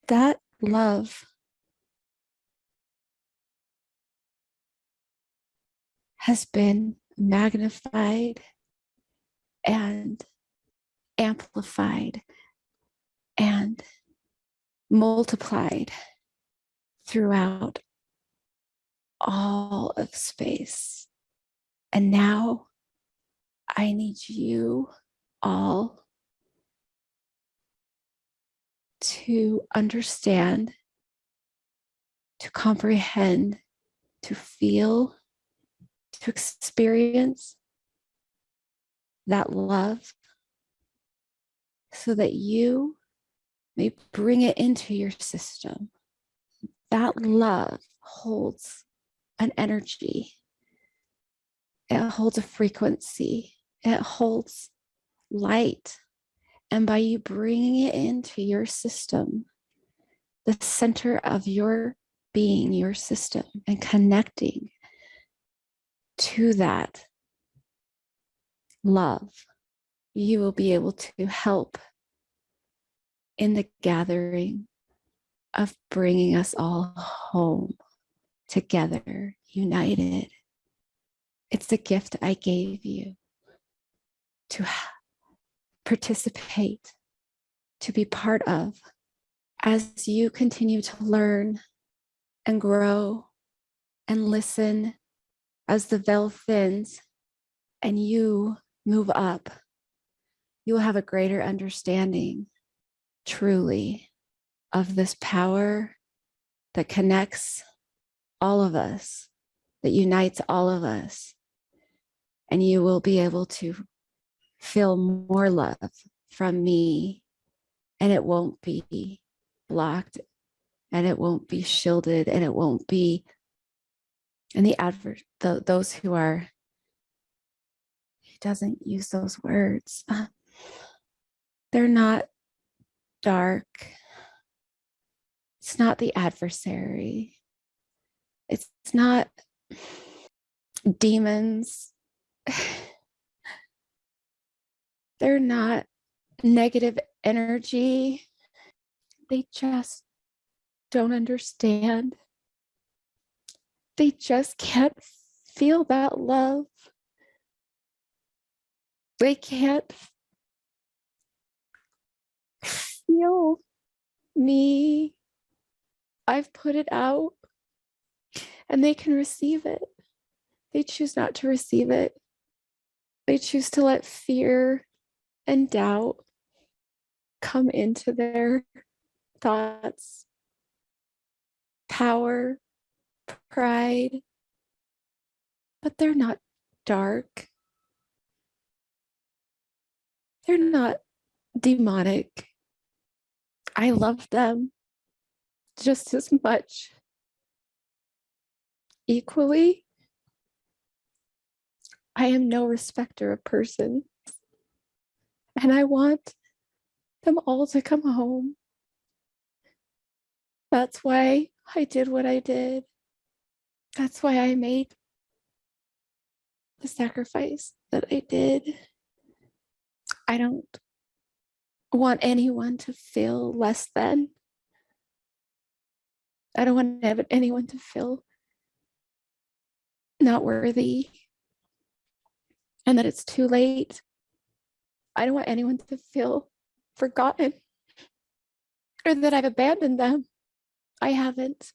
[SPEAKER 2] That love has been magnified and amplified and multiplied throughout all of space. And now I need you, all to understand, to comprehend, to feel, to experience that love so that you may bring it into your system. That love holds an energy, it holds a frequency, it holds light. And by you bringing it into your system, the center of your being, your system, and connecting to that love, you will be able to help in the gathering of bringing us all home together, united. It's the gift I gave you to participate, to be part of as you continue to learn and grow and listen as the veil thins and you move up. You will have a greater understanding, truly, of this power that connects all of us, that unites all of us. And you will be able to feel more love from me, and it won't be blocked, and it won't be shielded, and it won't be, and those who are, he doesn't use those words. They're not dark. It's not the adversary. It's not demons. They're not negative energy. They just don't understand. They just can't feel that love. They can't feel me. I've put it out and they can receive it. They choose not to receive it. They choose to let fear and doubt come into their thoughts, power, pride, but they're not dark. They're not demonic. I love them just as much, equally. I am no respecter of persons, and I want them all to come home. That's why I did what I did. That's why I made the sacrifice that I did. I don't want anyone to feel less than. I don't want anyone to feel not worthy and that it's too late. I don't want anyone to feel forgotten or that I've abandoned them. I haven't.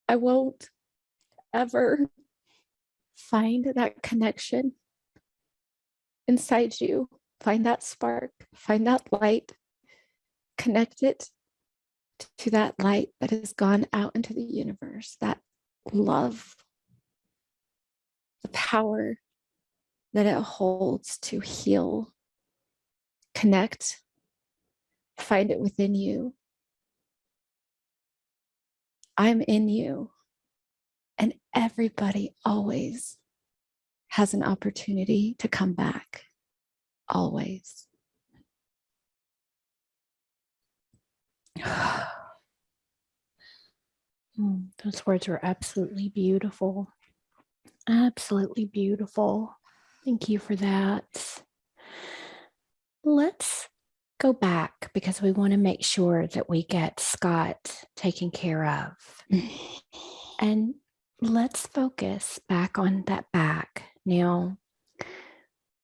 [SPEAKER 2] I won't ever. Find that connection inside you. Find that spark. Find that light. Connect it to that light that has gone out into the universe. That love, the power that it holds to heal. Connect. Find it within you. I'm in you. And everybody always has an opportunity to come back. Always.
[SPEAKER 1] Those words were absolutely beautiful. Absolutely beautiful. Thank you for that. Let's go back because we want to make sure that we get Scott taken care of. And let's focus back on that back. Now,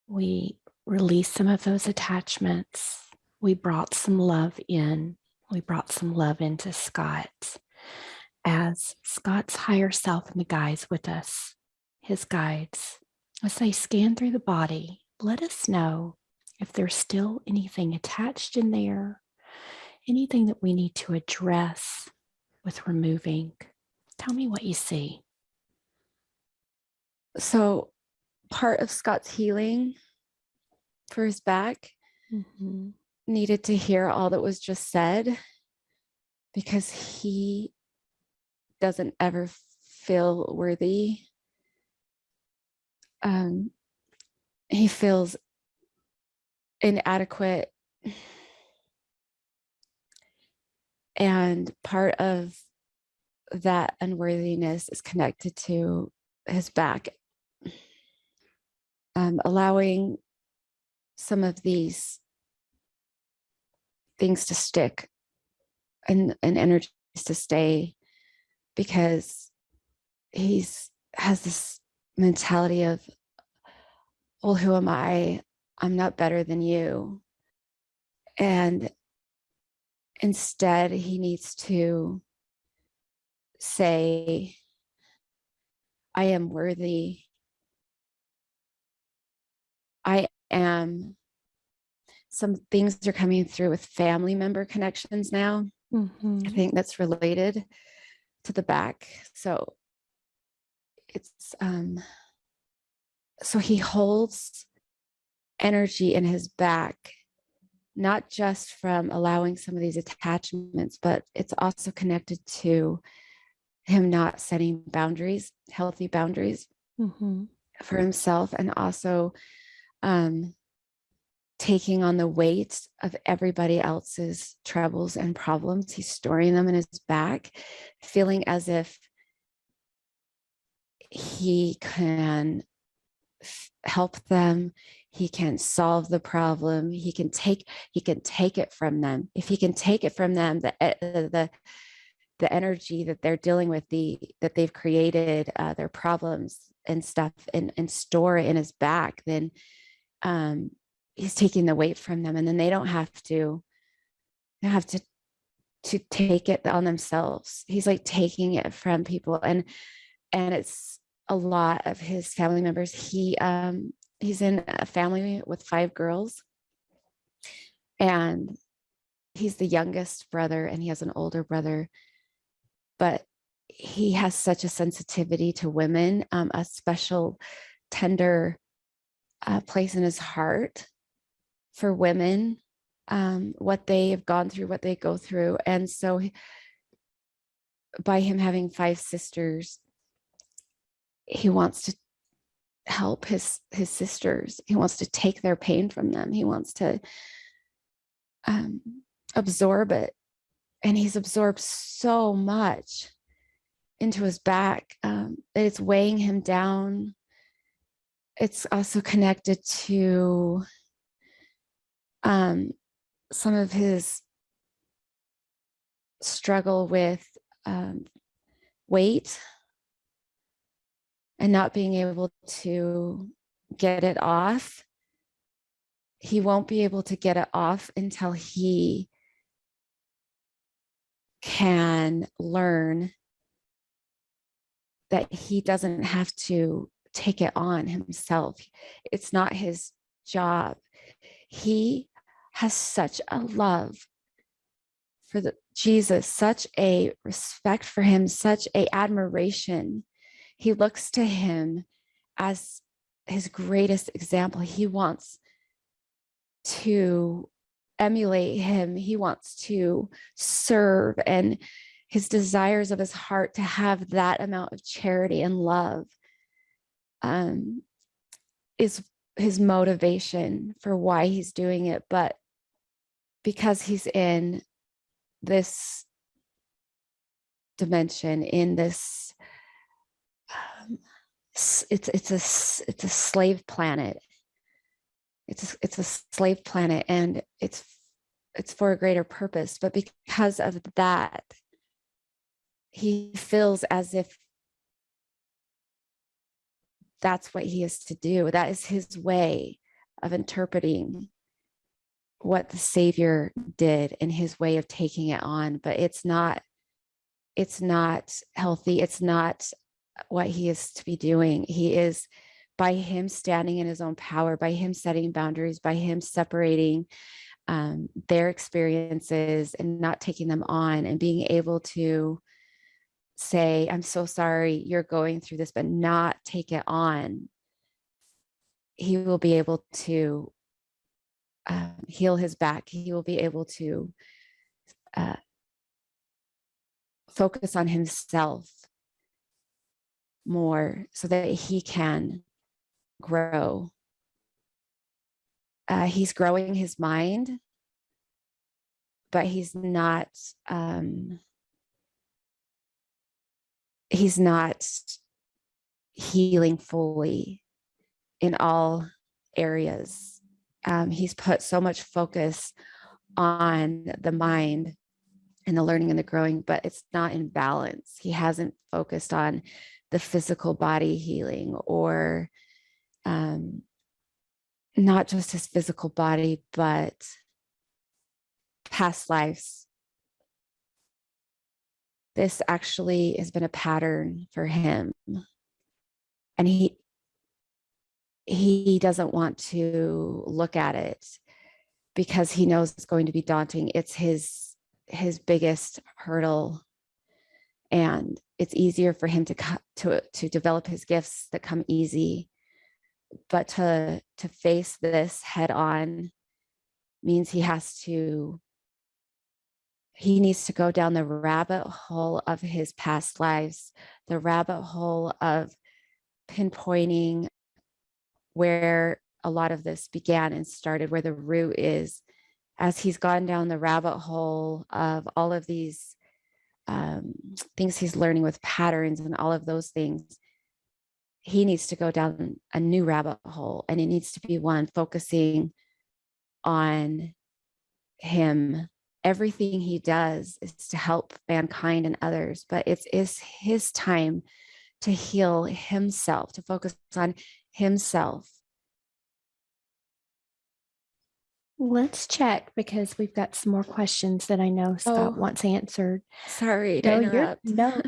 [SPEAKER 1] we released some of those attachments. We brought some love in. We brought some love into Scott as Scott's higher self and the guides with us, his guides, as they scan through the body. Let us know if there's still anything attached in there, anything that we need to address with removing. Tell me what you see.
[SPEAKER 2] So part of Scott's healing for his back needed to hear all that was just said, because he doesn't ever feel worthy. He feels inadequate. And part of that unworthiness is connected to his back. Allowing some of these things to stick and energies to stay, because has this mentality of, well, who am I? I'm not better than you. And instead, he needs to say, I am worthy. I am. Some things are coming through with family member connections now. I think that's related to the back. So it's so he holds energy in his back, not just from allowing some of these attachments, but it's also connected to him not setting boundaries, healthy boundaries for himself, and also taking on the weight of everybody else's troubles and problems. He's storing them in his back, feeling as if he can help them, he can solve the problem, he can take it from them. If he can take it from them, the energy that they're dealing with, that they've created, their problems and stuff, and store it in his back, then he's taking the weight from them, and then they don't have to take it on themselves. He's like taking it from people, and it's a lot of his family members. He's in a family with 5 girls, and he's the youngest brother, and he has an older brother, but he has such a sensitivity to women, a special tender place in his heart for women, what they have gone through, what they go through. And so by him having 5 sisters, he wants to help his sisters. He wants to take their pain from them. He wants to absorb it. And he's absorbed so much into his back that it's weighing him down. It's also connected to some of his struggle with weight and not being able to get it off. He won't be able to get it off until he can learn that he doesn't have to take it on himself. It's not his job. He has such a love for Jesus, such a respect for him, such a admiration. He looks to him as his greatest example. He wants to emulate him. He wants to serve, and his desires of his heart to have that amount of charity and love is his motivation for why he's doing it. But because he's in this dimension, in this it's a slave planet. It's a slave planet, and it's for a greater purpose. But because of that, he feels as if that's what he is to do. That is his way of interpreting what the Savior did and his way of taking it on. But it's not healthy. It's not what he is to be doing. He is by him standing in his own power, by him setting boundaries, by him separating their experiences and not taking them on, and being able to say, I'm so sorry you're going through this, but not take it on, he will be able to heal his back. He will be able to uh, focus on himself more so that he can grow. He's growing his mind, but he's not healing fully in all areas. He's put so much focus on the mind and the learning and the growing, but it's not in balance. He hasn't focused on the physical body healing, or not just his physical body, but past lives. This actually has been a pattern for him. And he doesn't want to look at it because he knows it's going to be daunting. It's his biggest hurdle. And it's easier for him to develop his gifts that come easy. But to face this head on means he needs to go down the rabbit hole of his past lives, the rabbit hole of pinpointing where a lot of this began and started, where the root is. As he's gone down the rabbit hole of all of these things he's learning with patterns and all of those things, he needs to go down a new rabbit hole, and it needs to be one focusing on him. Everything he does is to help mankind and others, but it's his time to heal himself, to focus on himself.
[SPEAKER 1] Let's check, because we've got some more questions that I know Scott wants answered.
[SPEAKER 2] Sorry to interrupt.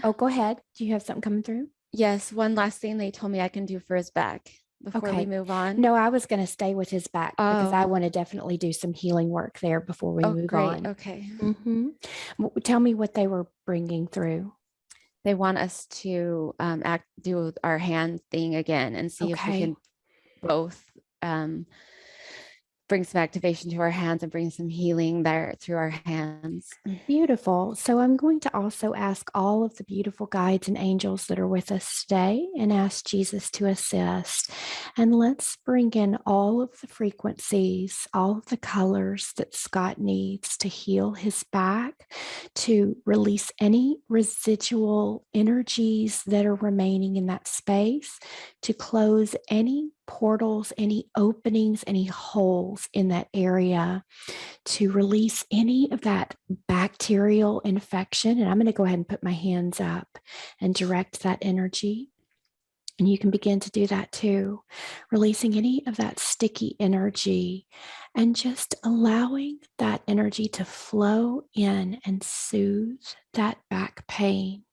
[SPEAKER 1] Oh, go ahead. Do you have something coming through?
[SPEAKER 2] Yes, one last thing they told me I can do for his back before we move on.
[SPEAKER 1] No, I was going to stay with his back because I want to definitely do some healing work there before we move on.
[SPEAKER 2] Okay.
[SPEAKER 1] Tell me what they were bringing through.
[SPEAKER 2] They want us to do our hand thing again and see if we can both bring some activation to our hands and bring some healing there through our hands.
[SPEAKER 1] Beautiful. So I'm going to also ask all of the beautiful guides and angels that are with us today and ask Jesus to assist. And let's bring in all of the frequencies, all of the colors that Scott needs to heal his back, to release any residual energies that are remaining in that space, to close any portals, any openings, any holes in that area, to release any of that bacterial infection. And I'm going to go ahead and put my hands up and direct that energy. And you can begin to do that too, releasing any of that sticky energy and just allowing that energy to flow in and soothe that back pain,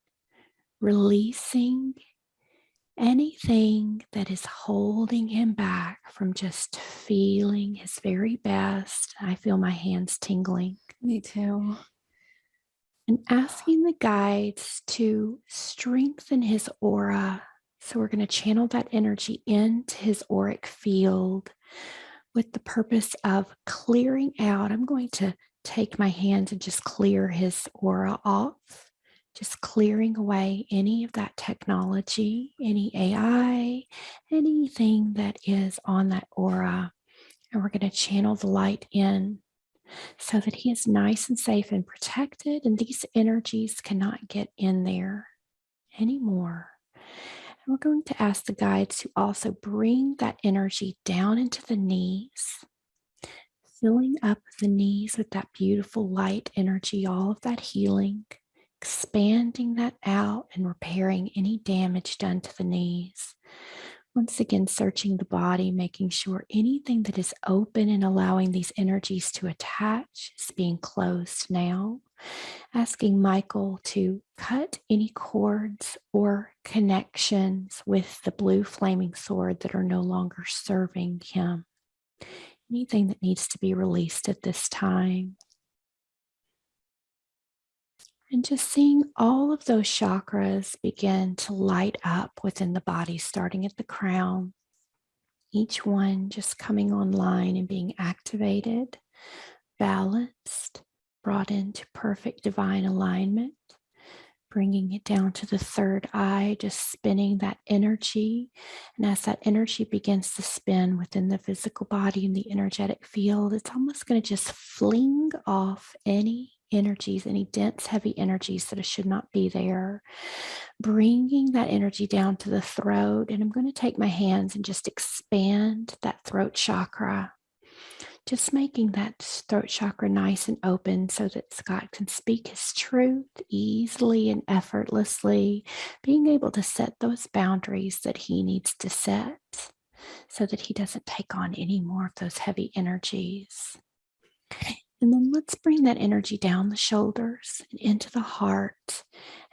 [SPEAKER 1] releasing anything that is holding him back from just feeling his very best. I feel my hands tingling.
[SPEAKER 2] Me too.
[SPEAKER 1] And asking the guides to strengthen his aura. So we're going to channel that energy into his auric field with the purpose of clearing out. I'm going to take my hands and just clear his aura off. Just clearing away any of that technology, any AI, anything that is on that aura. And we're going to channel the light in so that he is nice and safe and protected, and these energies cannot get in there anymore. And we're going to ask the guides to also bring that energy down into the knees, filling up the knees with that beautiful light energy, all of that healing, expanding that out and repairing any damage done to the knees. Once again, searching the body, making sure anything that is open and allowing these energies to attach is being closed now. asking Michael to cut any cords or connections with the blue flaming sword that are no longer serving him. Anything that needs to be released at this time. And just seeing all of those chakras begin to light up within the body, starting at the crown, each one just coming online and being activated, balanced, brought into perfect divine alignment, bringing it down to the third eye, just spinning that energy. And as that energy begins to spin within the physical body and the energetic field, it's almost going to just fling off any energies, any dense, heavy energies that should not be there, bringing that energy down to the throat. And I'm going to take my hands and just expand that throat chakra, just making that throat chakra nice and open so that Scott can speak his truth easily and effortlessly, being able to set those boundaries that he needs to set so that he doesn't take on any more of those heavy energies. And then let's bring that energy down the shoulders and into the heart.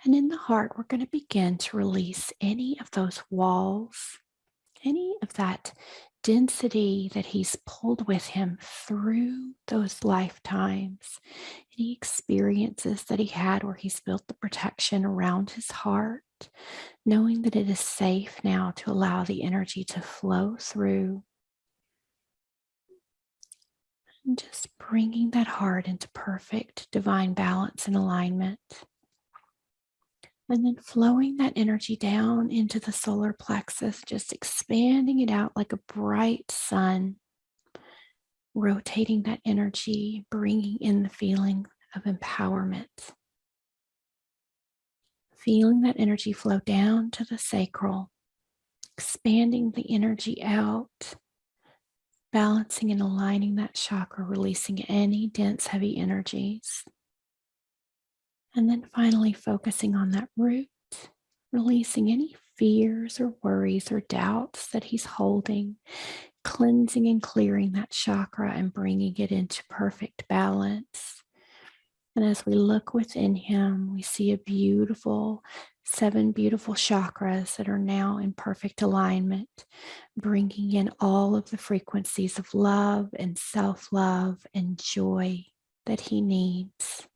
[SPEAKER 1] And in the heart, we're going to begin to release any of those walls, any of that density that he's pulled with him through those lifetimes, any experiences that he had where he's built the protection around his heart, knowing that it is safe now to allow the energy to flow through. And just bringing that heart into perfect divine balance and alignment. And then flowing that energy down into the solar plexus, just expanding it out like a bright sun, rotating that energy, bringing in the feeling of empowerment. Feeling that energy flow down to the sacral, expanding the energy out, balancing and aligning that chakra, releasing any dense, heavy energies. And then finally focusing on that root, releasing any fears or worries or doubts that he's holding, cleansing and clearing that chakra and bringing it into perfect balance. And as we look within him, we see a beautiful, 7 beautiful chakras that are now in perfect alignment, bringing in all of the frequencies of love and self-love and joy that he needs.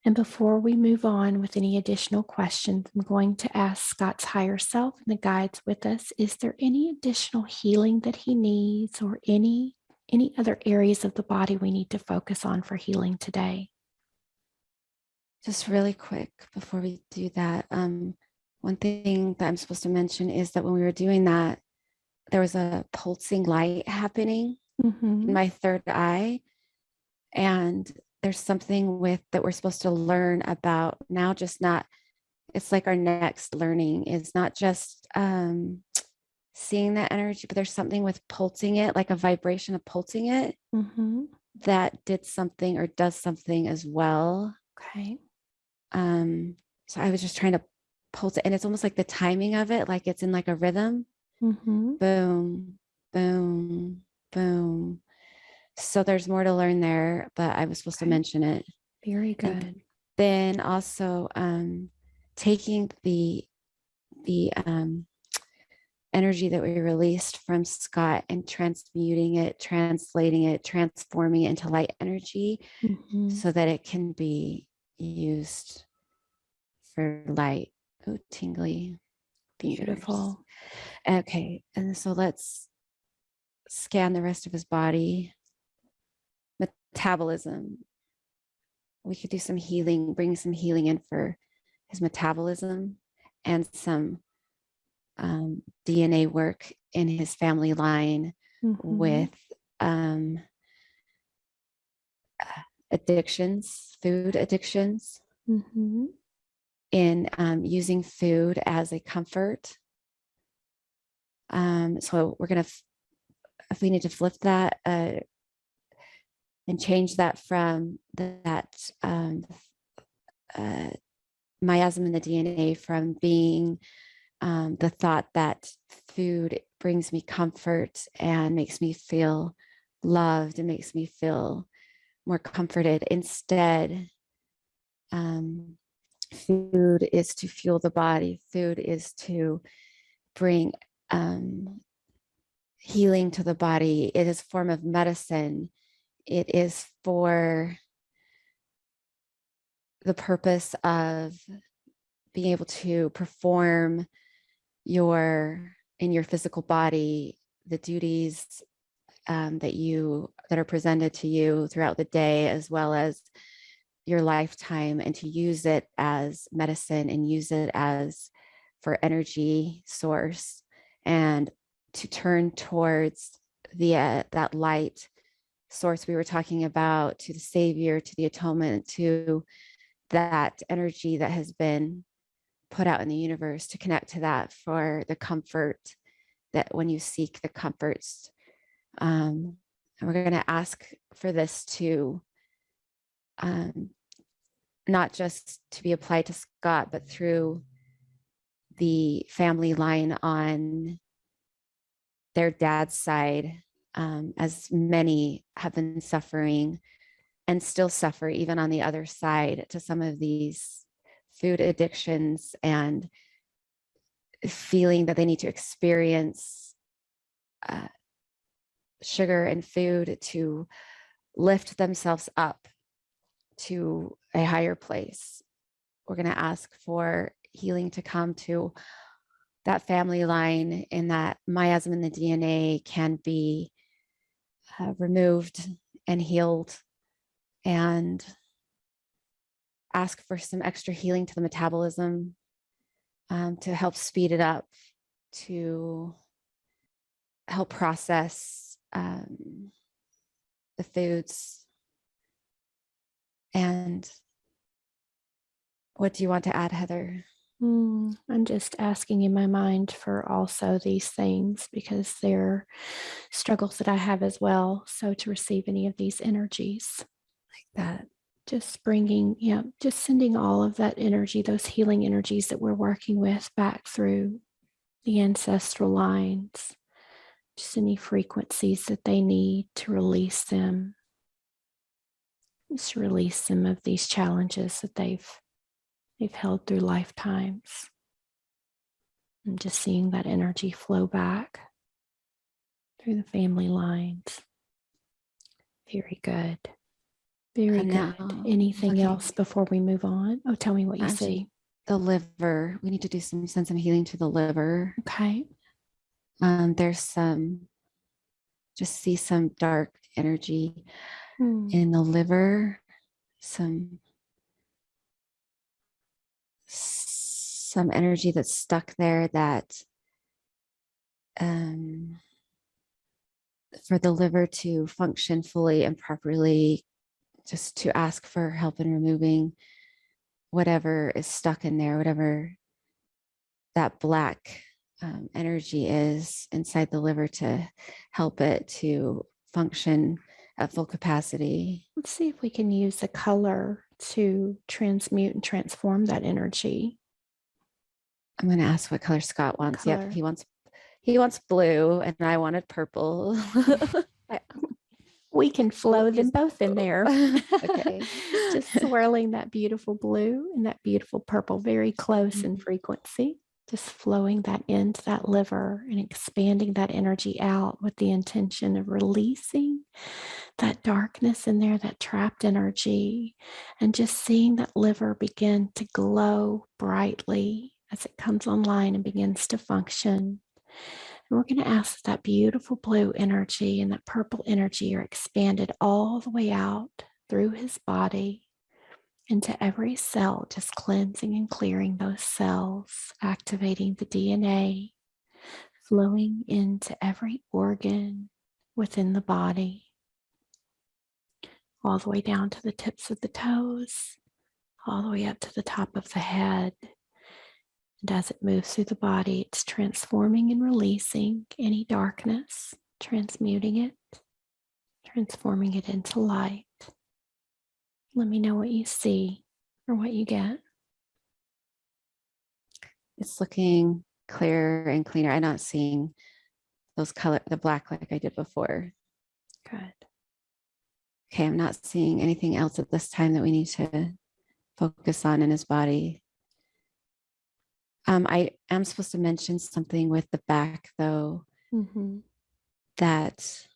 [SPEAKER 1] And before we move on with any additional questions, I'm going to ask Scott's higher self and the guides with us, is there any additional healing that he needs or any other areas of the body we need to focus on for healing today?
[SPEAKER 2] Just really quick before we do that, one thing that I'm supposed to mention is that when we were doing that, there was a pulsing light happening in my third eye. And there's something with that we're supposed to learn about now, just not, it's like our next learning is not just seeing that energy, but there's something with pulsing it, like a vibration of pulsing it that did something or does something as well.
[SPEAKER 1] Okay.
[SPEAKER 2] So I was just trying to pulse it, and it's almost like the timing of it, like it's in like a rhythm. Boom, boom, boom. So there's more to learn there, but I was supposed to mention it.
[SPEAKER 1] Very good.
[SPEAKER 2] And then also taking the energy that we released from Scott and transmuting it, translating it, transforming it into light energy so that it can be used for light. Oh, tingly.
[SPEAKER 1] Beautiful.
[SPEAKER 2] Okay. And so let's scan the rest of his body. Metabolism. We could do some healing, bring some healing in for his metabolism and some DNA work in his family line with addictions, food addictions, in using food as a comfort. So we're going to, if we need to flip that and change that from that miasm in the DNA from being the thought that food brings me comfort and makes me feel loved. It makes me feel more comforted. Instead, food is to fuel the body. Food is to bring healing to the body. It is a form of medicine. It is for the purpose of being able to perform in your physical body the duties that are presented to you throughout the day, as well as your lifetime, and to use it as medicine and use it as for energy source, and to turn towards that light source we were talking about, to the savior, to the atonement, to that energy that has been put out in the universe, to connect to that for the comfort, that when you seek the comforts. And we're going to ask for this to not just to be applied to Scott, but through the family line on their dad's side, as many have been suffering and still suffer, even on the other side, to some of these food addictions, and feeling that they need to experience sugar and food to lift themselves up to a higher place. We're going to ask for healing to come to that family line, and that miasm in the DNA can be removed and healed, and ask for some extra healing to the metabolism, to help speed it up, to help process the foods. And what do you want to add, Heather?
[SPEAKER 1] I'm just asking in my mind for also these things, because they're struggles that I have as well. So to receive any of these energies like that, just bringing, just sending all of that energy, those healing energies that we're working with, back through the ancestral lines, just any frequencies that they need to release them. Just release them of these challenges that they've held through lifetimes. And just seeing that energy flow back through the family lines. Very good. Very good. Anything else before we move on? Oh, tell me what you see.
[SPEAKER 2] The liver. We need to do some healing to the liver.
[SPEAKER 1] Okay.
[SPEAKER 2] There's just see some dark energy in the liver, some energy that's stuck there, that for the liver to function fully and properly, just to ask for help in removing whatever is stuck in there, whatever that black energy is inside the liver, to help it to function at full capacity.
[SPEAKER 1] Let's see if we can use a color to transmute and transform that energy.
[SPEAKER 2] I'm going to ask what color Scott wants. Yep, he wants blue, and I wanted purple.
[SPEAKER 1] We can flow them both in there. Okay. Just swirling that beautiful blue and that beautiful purple, very close in frequency. Just flowing that into that liver and expanding that energy out with the intention of releasing that darkness in there, that trapped energy, and just seeing that liver begin to glow brightly as it comes online and begins to function. And we're going to ask that beautiful blue energy and that purple energy are expanded all the way out through his body into every cell, just cleansing and clearing those cells, activating the DNA, flowing into every organ within the body, all the way down to the tips of the toes, all the way up to the top of the head. And as it moves through the body, it's transforming and releasing any darkness, transmuting it, transforming it into light. Let me know what you see or what you get.
[SPEAKER 2] It's looking clearer and cleaner. I'm not seeing those the black like I did before.
[SPEAKER 1] Good.
[SPEAKER 2] Okay, I'm not seeing anything else at this time that we need to focus on in his body. I am supposed to mention something with the back, though, that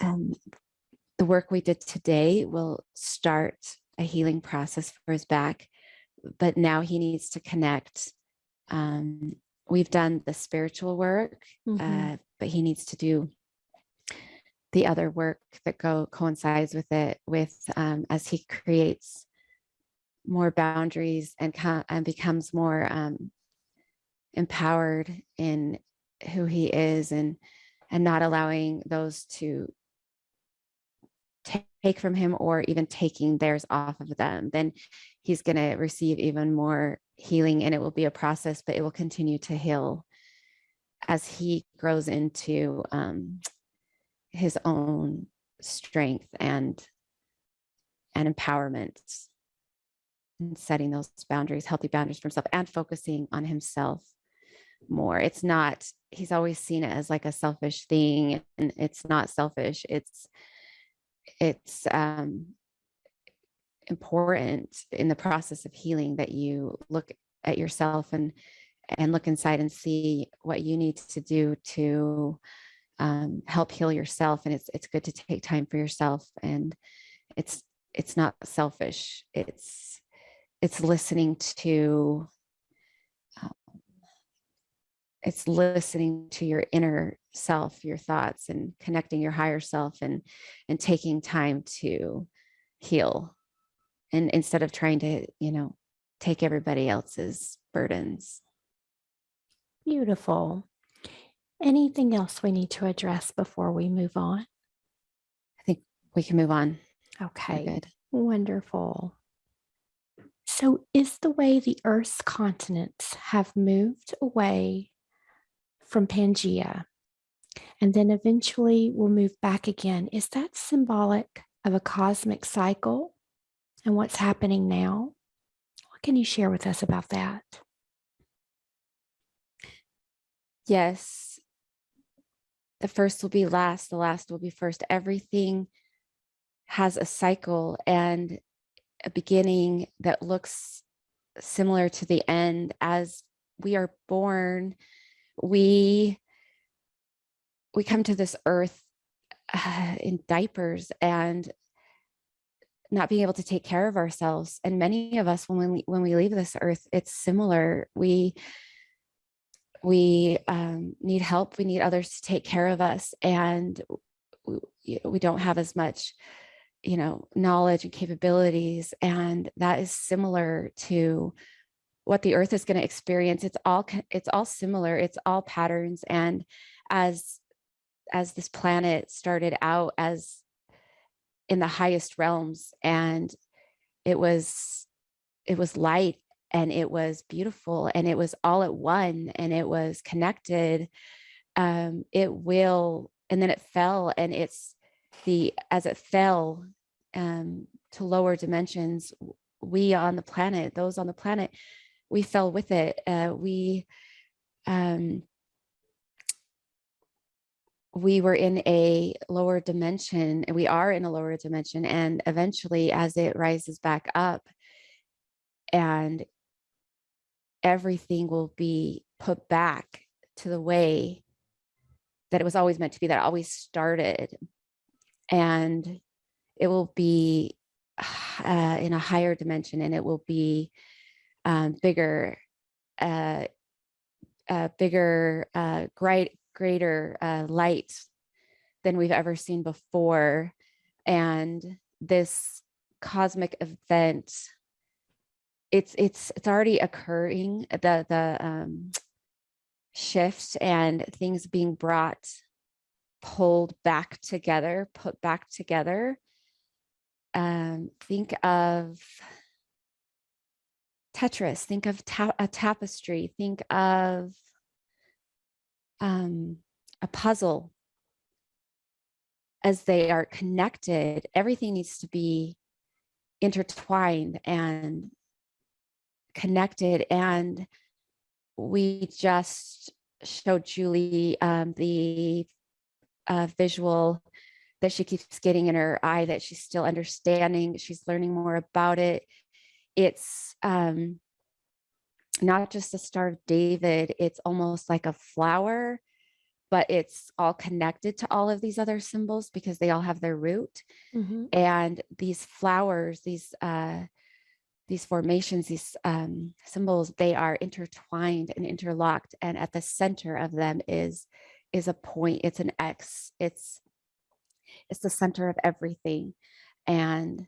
[SPEAKER 2] the work we did today will start a healing process for his back, but now he needs to connect. We've done the spiritual work, but he needs to do the other work that coincides with it, as he creates more boundaries and becomes more empowered in who he is, and not allowing those to take from him or even taking theirs off of them. Then he's going to receive even more healing, and it will be a process, but it will continue to heal as he grows into his own strength and empowerment, and setting those boundaries, healthy boundaries for himself, and focusing on himself more. It's not, he's always seen it as like a selfish thing, and it's not selfish. It's important in the process of healing that you look at yourself and look inside and see what you need to do to help heal yourself. And it's good to take time for yourself, and it's not selfish. It's listening to your inner self, your thoughts, and connecting your higher self, and taking time to heal, and instead of trying to take everybody else's burdens.
[SPEAKER 1] Beautiful. Anything else we need to address before we move on?
[SPEAKER 2] I think we can move on.
[SPEAKER 1] Okay.
[SPEAKER 2] We're good.
[SPEAKER 1] Wonderful. So, is the way the Earth's continents have moved away from Pangea and then eventually will move back again, is that symbolic of a cosmic cycle and what's happening now? What can you share with us about that?
[SPEAKER 2] Yes. The first will be last, the last will be first. Everything has a cycle and a beginning that looks similar to the end. As we are born, we come to this earth in diapers and not being able to take care of ourselves. And many of us, when we leave this earth, it's similar. We need help. We need others to take care of us, and we don't have as much knowledge and capabilities. And that is similar to what the earth is going to experience. It's all similar. It's all patterns. And as this planet started out as in the highest realms, and it was light, and it was beautiful, and it was all at one, and it was connected. And then it fell, and as it fell to lower dimensions, those on the planet, we fell with it. We were in a lower dimension, and we are in a lower dimension. And eventually, as it rises back up, and everything will be put back to the way that it was always meant to be, that it always started. And it will be in a higher dimension, and it will be bigger, greater light than we've ever seen before. And this cosmic event, it's already occurring, the shift, and things being pulled back together, put back together. Think of Tetris, think of a tapestry, think of a puzzle. As they are connected, everything needs to be intertwined and connected. And we just showed Julie the visual that she keeps getting in her eye, that she's still understanding. She's learning more about it. It's not just the Star of David, it's almost like a flower, but it's all connected to all of these other symbols because they all have their root.
[SPEAKER 1] Mm-hmm.
[SPEAKER 2] And these flowers, these formations, these symbols, they are intertwined and interlocked. And at the center of them is a point. It's an X. It's the center of everything. And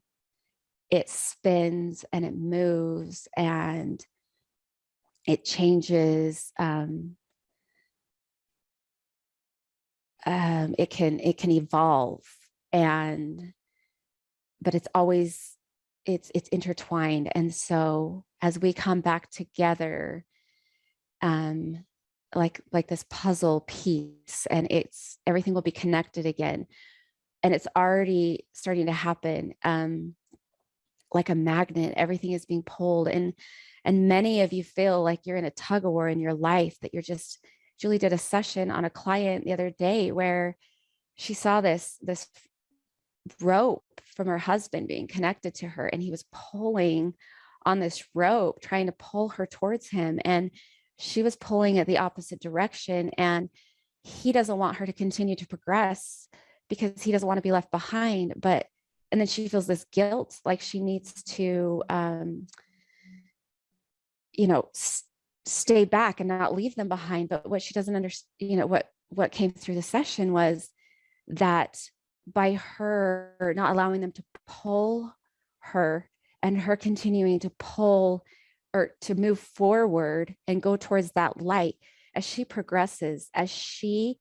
[SPEAKER 2] it spins and it moves and it changes. It can evolve, but it's always it's intertwined. And so as we come back together, like this puzzle piece, and everything will be connected again, and it's already starting to happen. Like a magnet, everything is being pulled, and many of you feel like you're in a tug of war in your life, that you're just. Julie did a session on a client the other day where she saw this rope from her husband being connected to her, and he was pulling on this rope, trying to pull her towards him, and she was pulling it the opposite direction, and he doesn't want her to continue to progress because he doesn't want to be left behind. And then she feels this guilt, like she needs to stay back and not leave them behind. But what she doesn't understand, what came through the session was that by her not allowing them to pull her, and her continuing to pull or to move forward and go towards that light, as she progresses, as she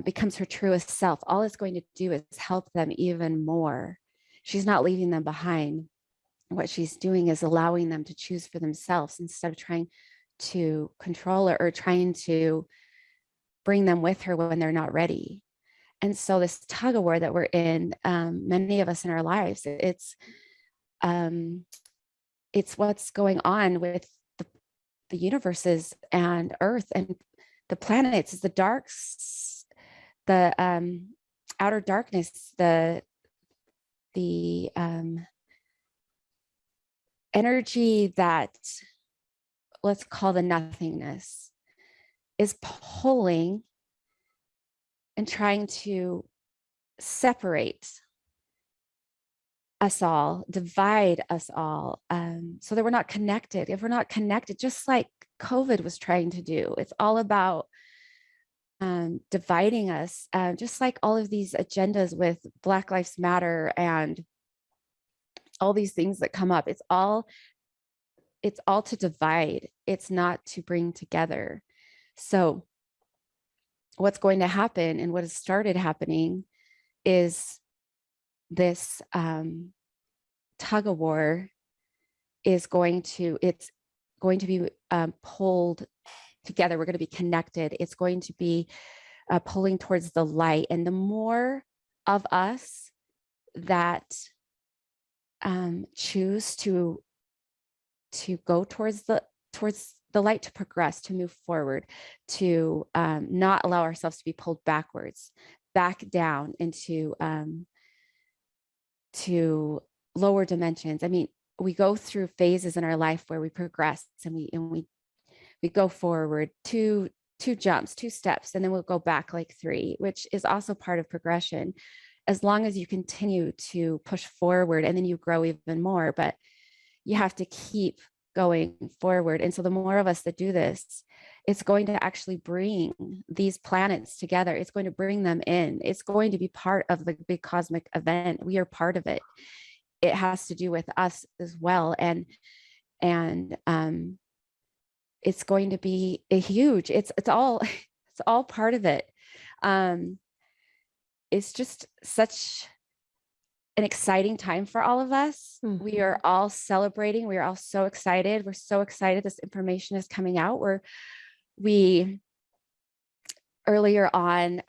[SPEAKER 2] becomes her truest self, all it's going to do is help them even more. She's not leaving them behind. What she's doing is allowing them to choose for themselves instead of trying to control it or trying to bring them with her when they're not ready. And so this tug of war that we're in, many of us in our lives, it's what's going on with the universes and Earth and the planets. Is the outer darkness, the energy that, let's call the nothingness, is pulling and trying to separate us all, divide us all, so that we're not connected. If we're not connected, just like COVID was trying to do, it's all about dividing us, just like all of these agendas with Black Lives Matter and all these things that come up. It's all to divide. It's not to bring together. So what's going to happen, and what has started happening, is this tug of war it's going to be pulled together. We're going to be connected. It's going to be pulling towards the light. And the more of us that choose to go towards the light, to progress, to move forward, to not allow ourselves to be pulled backwards, back down into to lower dimensions. I mean, we go through phases in our life where we progress and we go forward two jumps, 2 steps, and then we'll go back like 3, which is also part of progression, as long as you continue to push forward, and then you grow even more. But you have to keep going forward. And so the more of us that do this, it's going to actually bring these planets together. It's going to bring them in. It's going to be part of the big cosmic event. We are part of it. It has to do with us as well. And it's going to be a huge, it's all part of it. It's just such an exciting time for all of us. Mm-hmm. We are all celebrating. We are all so excited. We're so excited this information is coming out. We earlier on,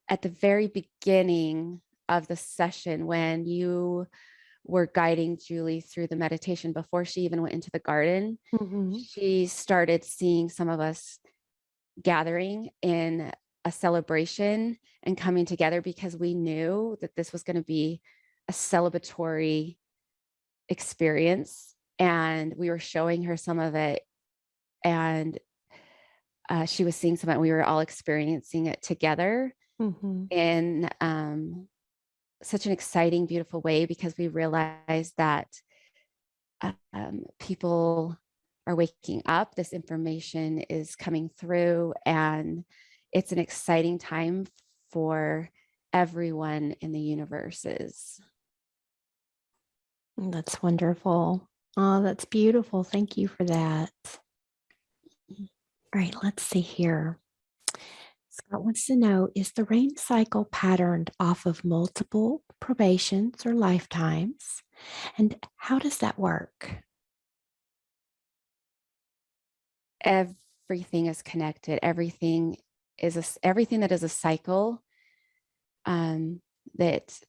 [SPEAKER 2] at the very beginning of the session, when you were guiding Julie through the meditation before she even went into the garden, mm-hmm. she started seeing some of us
[SPEAKER 3] gathering in a celebration and coming together, because we knew that this was going to be a celebratory experience. And we were showing her some of it, and she was seeing some of it. We were all experiencing it together in such an exciting, beautiful way, because we realized that people are waking up. This information is coming through, and it's an exciting time for everyone in the universes.
[SPEAKER 1] That's wonderful. Oh, that's beautiful. Thank you for that. All right, let's see here. Scott wants to know, is the rain cycle patterned off of multiple probations or lifetimes? And how does that work?
[SPEAKER 3] Everything is connected. Everything that is a cycle that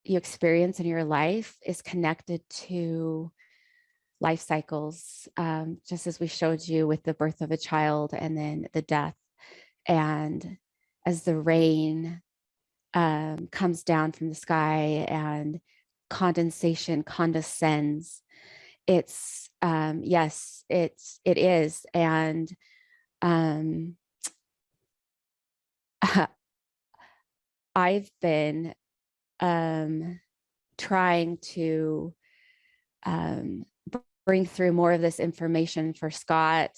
[SPEAKER 3] you experience in your life is connected to life cycles, just as we showed you with the birth of a child and then the death. And as the rain comes down from the sky and condensation condescends, it's yes, it is. And I've been trying to bring through more of this information for Scott.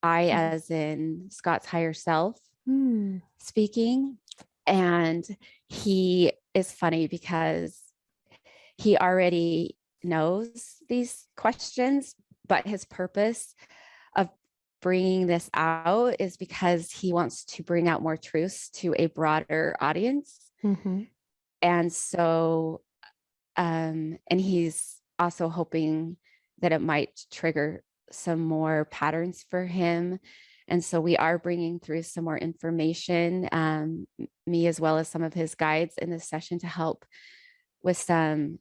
[SPEAKER 3] As in Scott's higher self speaking. And he is funny because he already knows these questions, but his purpose of bringing this out is because he wants to bring out more truths to a broader audience. And so, and he's also hoping that it might trigger some more patterns for him. And so we are bringing through some more information, me as well as some of his guides in this session, to help with some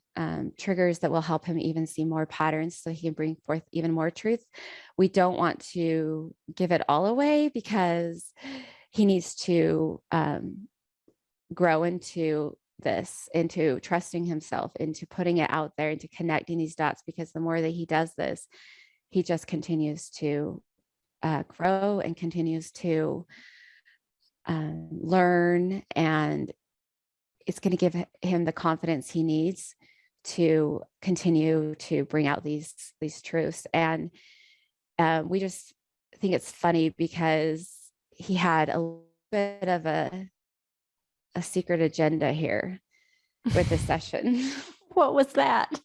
[SPEAKER 3] triggers that will help him even see more patterns so he can bring forth even more truth. We don't want to give it all away because he needs to grow into this, into trusting himself, into putting it out there, into connecting these dots, because the more that he does this, he just continues to grow and continues to learn, and it's going to give him the confidence he needs to continue to bring out these truths. And we just think it's funny because he had a bit of a secret agenda here with this session.
[SPEAKER 1] What was that?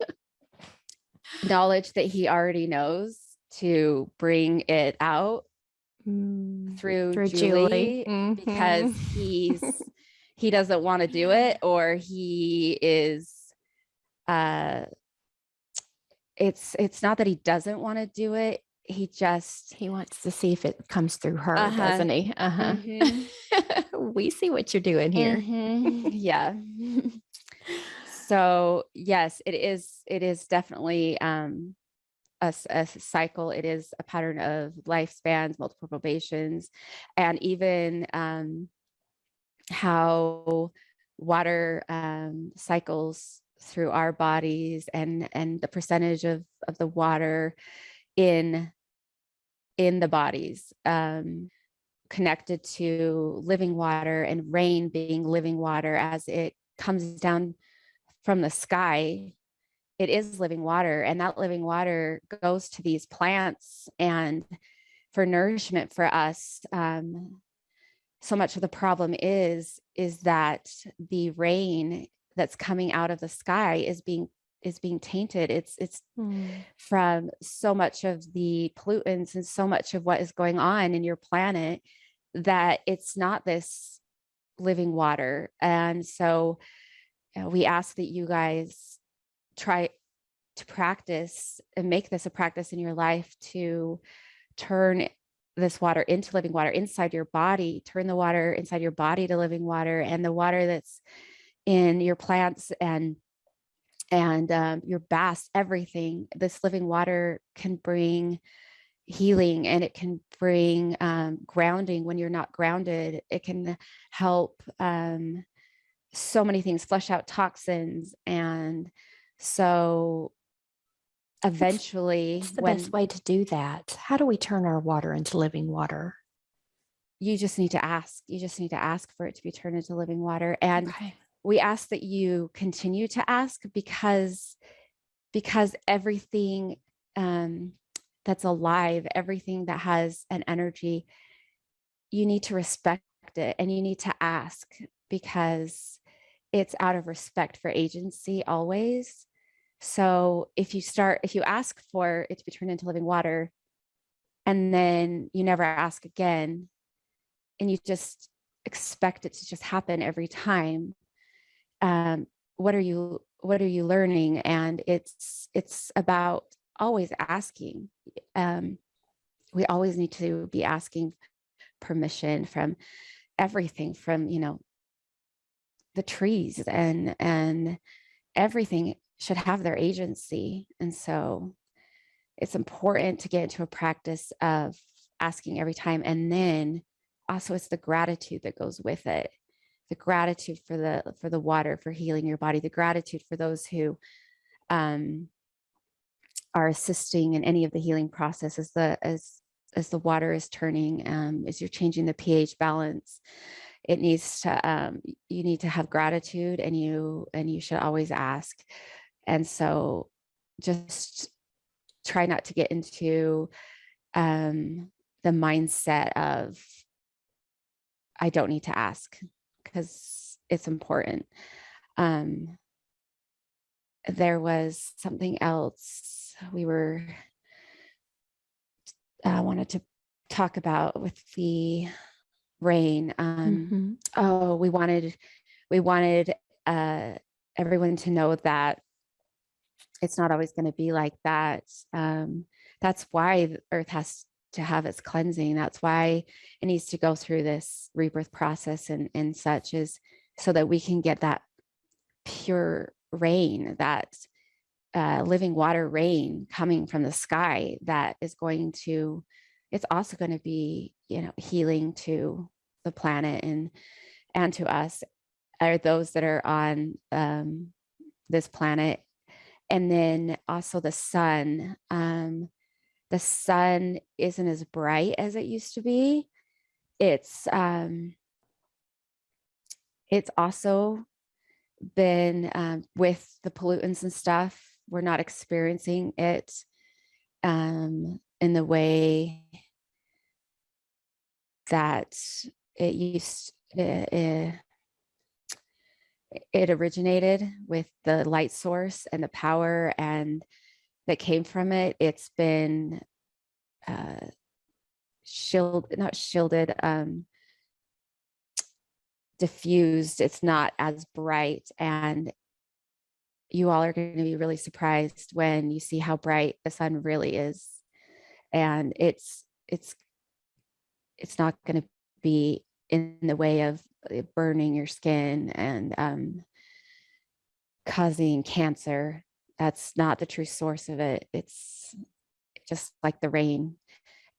[SPEAKER 3] Knowledge that he already knows, to bring it out through Julie. Because he doesn't want to do it, or he is it's not that he doesn't want to do it, he
[SPEAKER 1] wants to see if it comes through her, doesn't he? We see what you're doing here.
[SPEAKER 3] Yeah. So yes, it is definitely a cycle. It is a pattern of lifespans, multiple probations, and even how water cycles through our bodies, and the percentage of the water in the bodies, connected to living water, and rain being living water. As it comes down from the sky, it is living water, and that living water goes to these plants and for nourishment for us. So much of the problem is that the rain that's coming out of the sky is being tainted. It's from so much of the pollutants and so much of what is going on in your planet, that it's not this living water. And so we ask that you guys try to practice and make this a practice in your life, to turn this water into living water inside your body, turn the water inside your body to living water, and the water that's in your plants and your baths, everything. This living water can bring healing, and it can bring grounding when you're not grounded. It can help so many things, flush out toxins. And so eventually,
[SPEAKER 1] What's the best way to do that? How do we turn our water into living water?
[SPEAKER 3] you just need to ask. You just need to ask for it to be turned into living water. And
[SPEAKER 1] Okay.
[SPEAKER 3] we ask that you continue to ask, because everything that's alive, everything that has an energy, you need to respect it, and you need to ask, because it's out of respect for agency always. So if you ask for it to be turned into living water, and then you never ask again, and you just expect it to just happen every time, what are you learning? And it's about always asking. We always need to be asking permission from everything, from the trees, and everything should have their agency. And so it's important to get into a practice of asking every time. And then also it's the gratitude that goes with it. The gratitude for the water, for healing your body, the gratitude for those who are assisting in any of the healing process as the water is turning, as you're changing the pH balance. It needs to you need to have gratitude, and you should always ask. And so just try not to get into the mindset of I don't need to ask, because it's important. There was something else we wanted to talk about with the rain. Oh, we wanted everyone to know that it's not always going to be like that. That's why the earth has to have its cleansing. That's why it needs to go through this rebirth process and such, is so that we can get that pure rain, that living water rain coming from the sky, that is going to, it's also going to be, healing to the planet and to us, or those that are on this planet. And then also the sun. The sun isn't as bright as it used to be. It's also been with the pollutants and stuff, we're not experiencing it in the way that it used. It originated with the light source and the power and that came from it. It's been not shielded, diffused. It's not as bright, and you all are going to be really surprised when you see how bright the sun really is. And it's not going to be in the way of burning your skin and causing cancer. That's not the true source of it. It's just like the rain.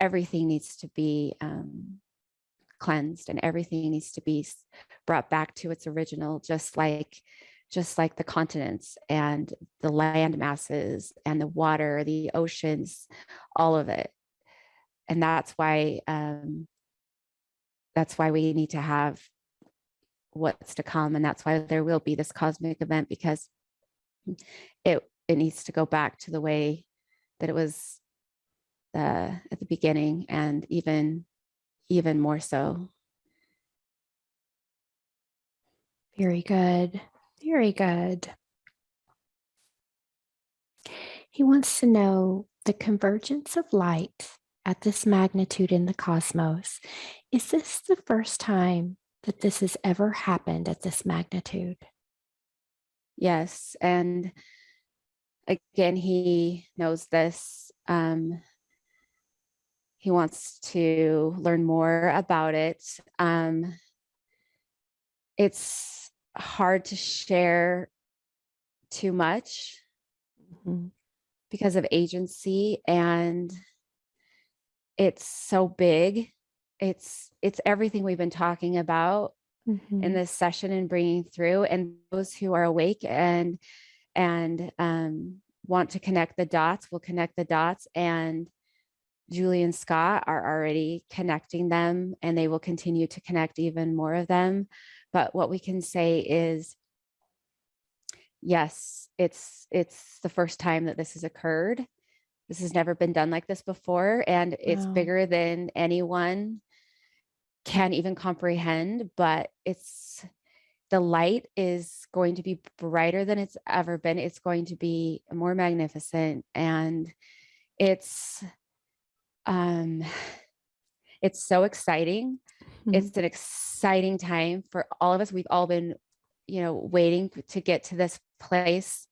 [SPEAKER 3] Everything needs to be cleansed, and everything needs to be brought back to its original, just like the continents and the land masses and the water, the oceans, all of it. And that's why we need to have what's to come. And that's why there will be this cosmic event, because it needs to go back to the way that it was at the beginning, and even more so.
[SPEAKER 1] Very good. Very good. He wants to know the convergence of light at this magnitude in the cosmos. Is this the first time that this has ever happened at this magnitude?
[SPEAKER 3] Yes. And again, he knows this. He wants to learn more about it. It's hard to share too much because of agency, and it's so big. It's everything we've been talking about in this session and bringing through. And those who are awake and want to connect the dots will connect the dots. And Julie and Scott are already connecting them, and they will continue to connect even more of them. But what we can say is, yes, it's the first time that this has occurred. This has never been done like this before, and it's bigger than anyone can even comprehend. But the light is going to be brighter than it's ever been. It's going to be more magnificent, and it's so exciting. It's an exciting time for all of us. We've all been, waiting to get to this place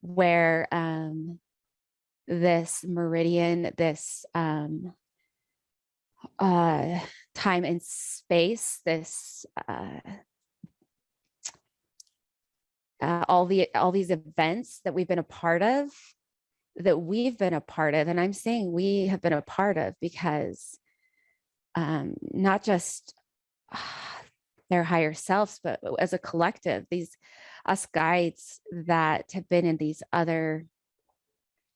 [SPEAKER 3] where this meridian, this time and space, this all these events that we've been a part of, and I'm saying we have been a part of, because not just their higher selves, but as a collective, us guides that have been in these other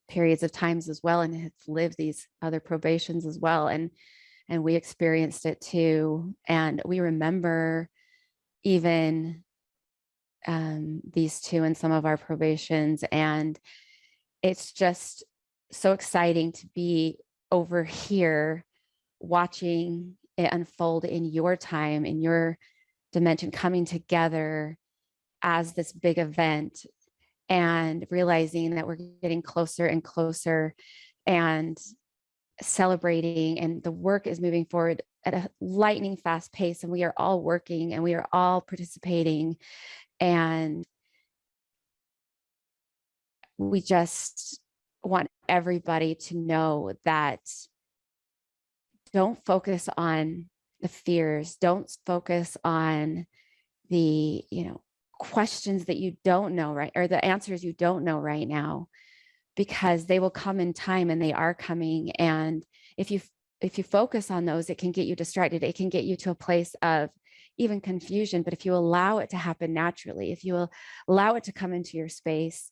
[SPEAKER 3] periods of times as well, and have lived these other probations as well, and we experienced it too, and we remember even these two in some of our probations, and it's just so exciting to be over here watching it unfold in your time, in your dimension, coming together as this big event, and realizing that we're getting closer and closer and celebrating, and the work is moving forward at a lightning fast pace, and we are all working and we are all participating, and we just want everybody to know that don't focus on the fears, don't focus on the questions that you don't know, right, or the answers you don't know right now, because they will come in time, and they are coming. And if you focus on those, it can get you distracted. It can get you to a place of even confusion. But if you allow it to happen naturally, if you allow it to come into your space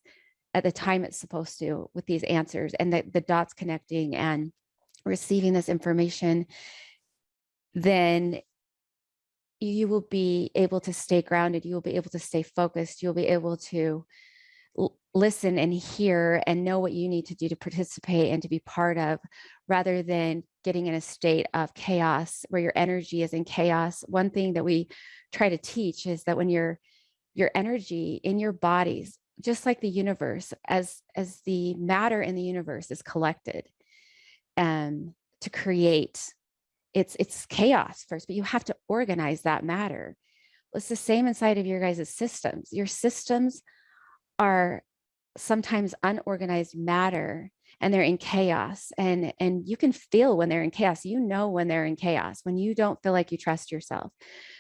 [SPEAKER 3] at the time it's supposed to, with these answers and the dots connecting and receiving this information, then you will be able to stay grounded. You will be able to stay focused. You'll be able to listen and hear and know what you need to do to participate and to be part of, rather than getting in a state of chaos where your energy is in chaos. One thing that we try to teach is that when your energy in your bodies, just like the universe, as the matter in the universe is collected to create, it's chaos first, but you have to organize that matter. It's the same inside of your guys' systems. Your systems are sometimes unorganized matter, and they're in chaos, and you can feel when they're in chaos. When they're in chaos, when you don't feel like you trust yourself,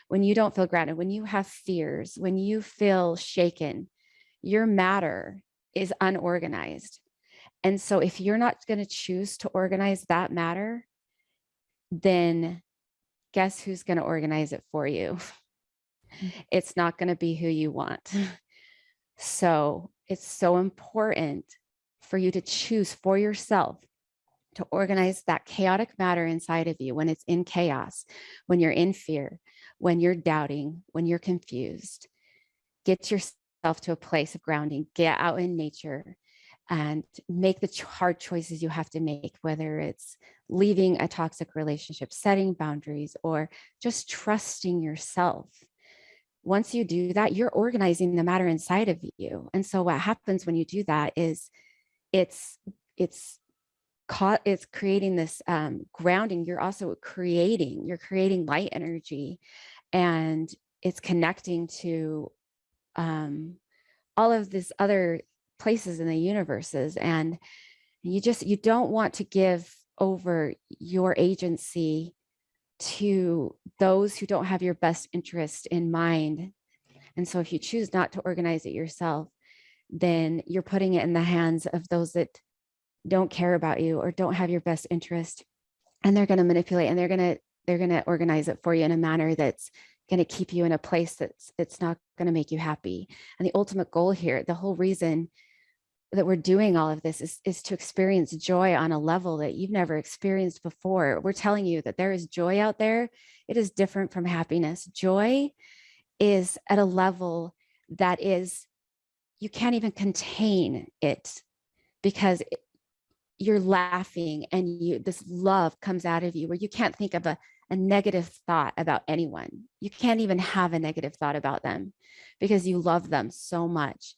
[SPEAKER 3] when you don't feel grounded, when you have fears, when you feel shaken, your matter is unorganized. And so if you're not going to choose to organize that matter, then guess who's going to organize it for you? It's not going to be who you want. So it's so important for you to choose for yourself to organize that chaotic matter inside of you when it's in chaos, when you're in fear, when you're doubting, when you're confused. Get yourself to a place of grounding, get out in nature, and make the hard choices you have to make, whether it's leaving a toxic relationship, setting boundaries, or just trusting yourself. Once you do that, you're organizing the matter inside of you. And so what happens when you do that is it's creating this grounding. You're also creating light energy, and it's connecting to all of these other places in the universes. And you don't want to give over your agency to those who don't have your best interest in mind. And so if you choose not to organize it yourself, then you're putting it in the hands of those that don't care about you or don't have your best interest and they're going to manipulate, and they're going to organize it for you in a manner that's going to keep you in a place that's not going to make you happy. And the ultimate goal here, the whole reason that we're doing all of this is to experience joy on a level that you've never experienced before. We're telling you that there is joy out there. It is different from happiness. Joy is at a level that is, you can't even contain it, because you're laughing and this love comes out of you where you can't think of a negative thought about anyone. You can't even have a negative thought about them because you love them so much.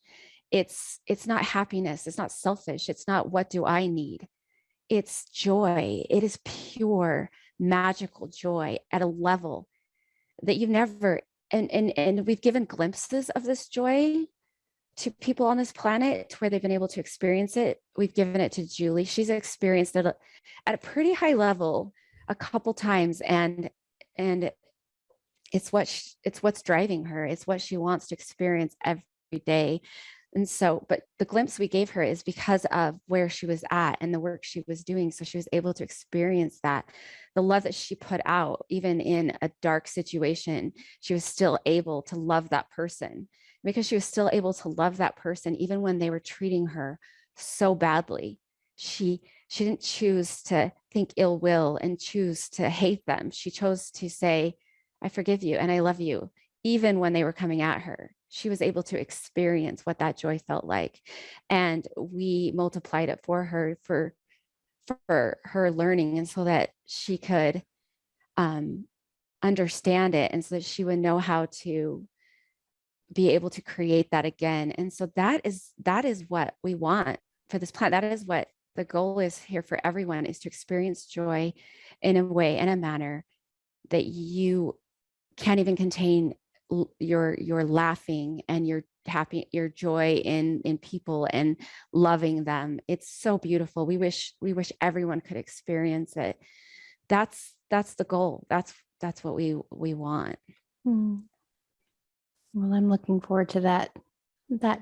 [SPEAKER 3] It's not happiness. It's not selfish. It's not, what do I need? It's joy. It is pure, magical joy at a level that you've never, and we've given glimpses of this joy to people on this planet where they've been able to experience it. We've given it to Julie. She's experienced it at a pretty high level a couple times, and it's what's driving her. It's what she wants to experience every day. And so, but the glimpse we gave her is because of where she was at and the work she was doing. So she was able to experience that. The love that she put out, even in a dark situation, she was still able to love that person, because she was still able to love that person even when they were treating her so badly. She didn't choose to think ill will and choose to hate them. She chose to say, I forgive you and I love you, even when they were coming at her. She was able to experience what that joy felt like. And we multiplied it for her, for her learning, and so that she could understand it, and so that she would know how to be able to create that again. And so that is what we want for this planet. That is what the goal is here for everyone, is to experience joy in a way, in a manner that you can't even contain your laughing and your happy, your joy in people and loving them. It's so beautiful. We wish everyone could experience it. That's the goal. That's what we want.
[SPEAKER 1] Well, I'm looking forward to that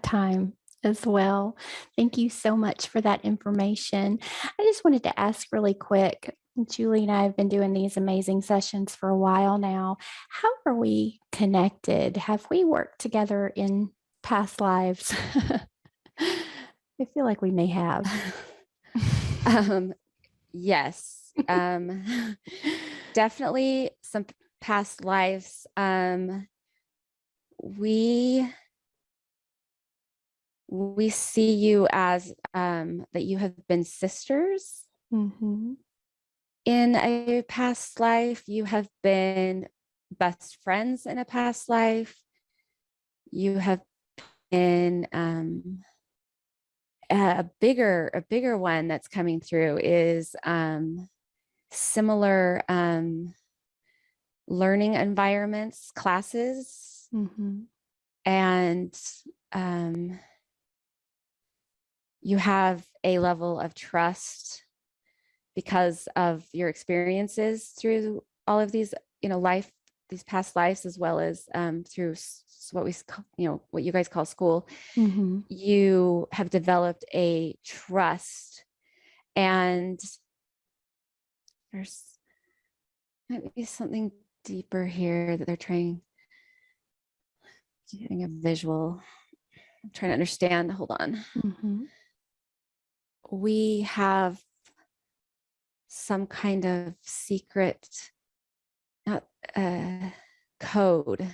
[SPEAKER 1] time as well. Thank you so much for that information. I just wanted to ask really quick, Julie and I have been doing these amazing sessions for a while now. How are we connected? Have we worked together in past lives? I feel like we may have.
[SPEAKER 3] Yes. Definitely some past lives. We see you as that you have been sisters.
[SPEAKER 1] Mm-hmm.
[SPEAKER 3] In a past life. You have been best friends in a past life. You have been a bigger one that's coming through is similar learning environments, classes.
[SPEAKER 1] Mm-hmm.
[SPEAKER 3] And you have a level of trust because of your experiences through all of these, these past lives, as well as through what what you guys call school.
[SPEAKER 1] Mm-hmm.
[SPEAKER 3] You have developed a trust, and there's might be something deeper here that they're getting a visual. I'm trying to understand. Hold on.
[SPEAKER 1] Mm-hmm.
[SPEAKER 3] We have some kind of secret, not code,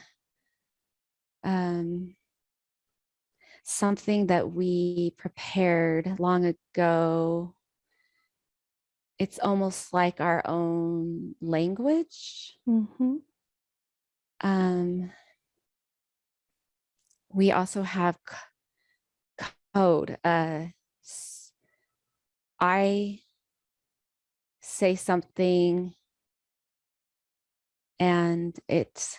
[SPEAKER 3] something that we prepared long ago. It's almost like our own language.
[SPEAKER 1] Mm-hmm.
[SPEAKER 3] We also have code. I say something and it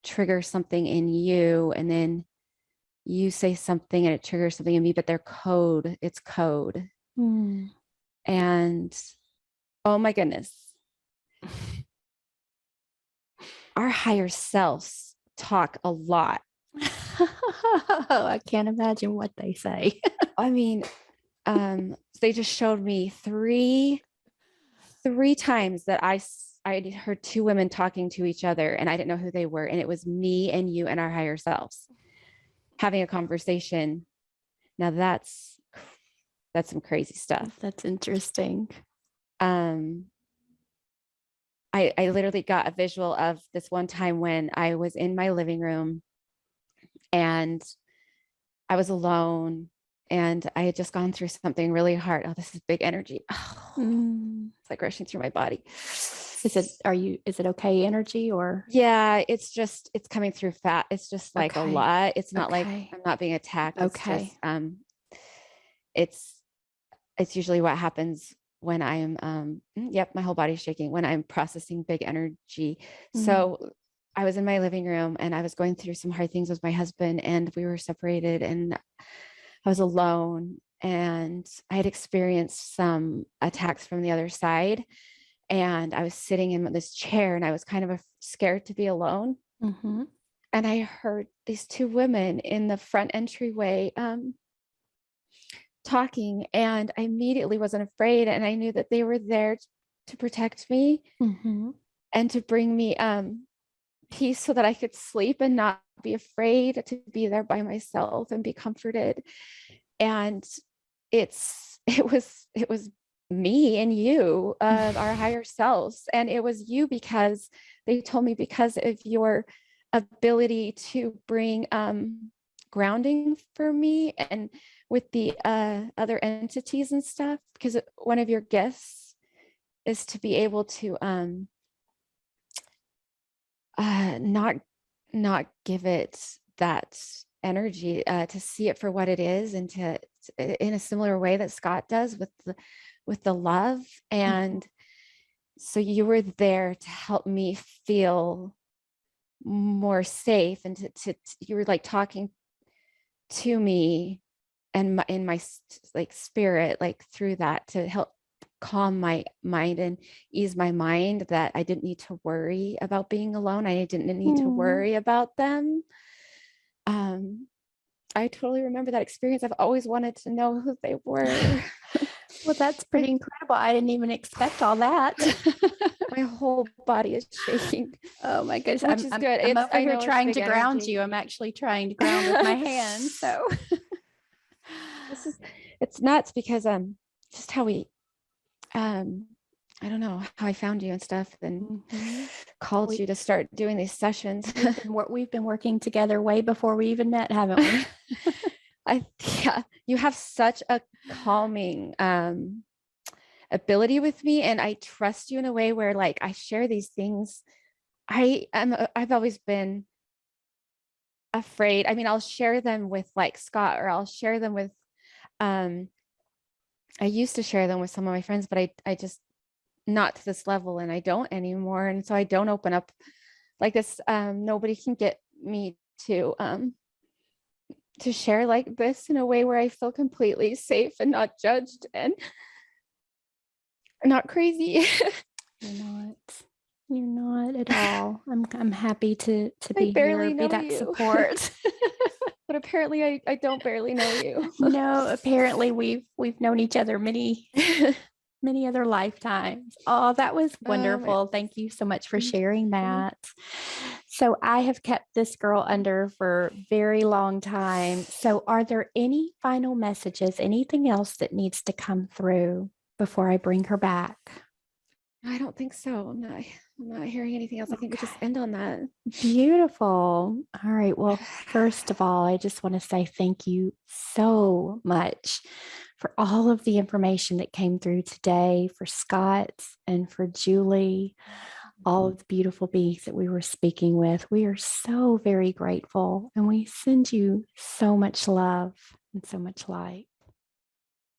[SPEAKER 3] triggers something in you, and then you say something and it triggers something in me, but they're code. It's code.
[SPEAKER 1] Mm.
[SPEAKER 3] And oh my goodness, our higher selves talk a lot.
[SPEAKER 1] I can't imagine what they say.
[SPEAKER 3] I mean, they just showed me 3 3 times that I heard 2 women talking to each other and I didn't know who they were. And it was me and you and our higher selves having a conversation. Now that's some crazy stuff.
[SPEAKER 1] That's interesting.
[SPEAKER 3] I literally got a visual of this one time when I was in my living room and I was alone and I had just gone through something really hard. Oh, this is big energy. Oh, it's like rushing through my body.
[SPEAKER 1] Is it okay energy or?
[SPEAKER 3] Yeah, it's coming through fat. It's just like a
[SPEAKER 1] Okay.
[SPEAKER 3] lot. It's not like
[SPEAKER 1] Okay.
[SPEAKER 3] I'm not being attacked.
[SPEAKER 1] Okay.
[SPEAKER 3] It's it's usually what happens when I'm my whole body's shaking when I'm processing big energy. So I was in my living room and I was going through some hard things with my husband and we were separated and I was alone and I had experienced some attacks from the other side and I was sitting in this chair and I was kind of scared to be alone. And I heard these 2 women in the front entryway talking and I immediately wasn't afraid and I knew that they were there to protect me and to bring me peace so that I could sleep and not be afraid to be there by myself and be comforted. And it was me and you, our higher selves. And it was you because they told me because of your ability to bring grounding for me and with the other entities and stuff, because one of your gifts is to be able to not give it that energy, to see it for what it is and to in a similar way that Scott does with the love. And so you were there to help me feel more safe and to you were like talking to me and in my like spirit, like through that to help calm my mind and ease my mind that I didn't need to worry about being alone. I didn't need to worry about them. I totally remember that experience. I've always wanted to know who they were.
[SPEAKER 1] Well, that's pretty incredible. I didn't even expect all that.
[SPEAKER 3] My whole body is shaking.
[SPEAKER 1] Oh my goodness.
[SPEAKER 3] Which is good.
[SPEAKER 1] I'm over here trying to ground
[SPEAKER 3] energy.
[SPEAKER 1] you. I'm actually trying to ground with my hands. So
[SPEAKER 3] it's nuts because just how we I don't know how I found you and stuff and called you to start doing these sessions.
[SPEAKER 1] We've been working together way before we even met, haven't we?
[SPEAKER 3] Yeah, you have such a calming ability with me and I trust you in a way where like I share these things. I've always been afraid. I mean, I'll share them with like Scott or I'll share them with I used to share them with some of my friends, but I just not to this level and I don't anymore. And so I don't open up like this. Nobody can get me to share like this in a way where I feel completely safe and not judged and not crazy.
[SPEAKER 1] You're not at all. I'm happy to be here, be that support.
[SPEAKER 3] But apparently I don't barely know you.
[SPEAKER 1] No, apparently we've known each other many other lifetimes. Oh, that was wonderful. Thank you so much for sharing that. So I have kept this girl under for a very long time. So are there any final messages, anything else that needs to come through before I bring her back?
[SPEAKER 3] I don't think so. I'm not hearing anything else. I think we just end on that.
[SPEAKER 1] Beautiful. All right. Well, first of all, I just want to say thank you so much for all of the information that came through today, for Scott and for Julie, all of the beautiful beings that we were speaking with. We are so very grateful and we send you so much love and so much light.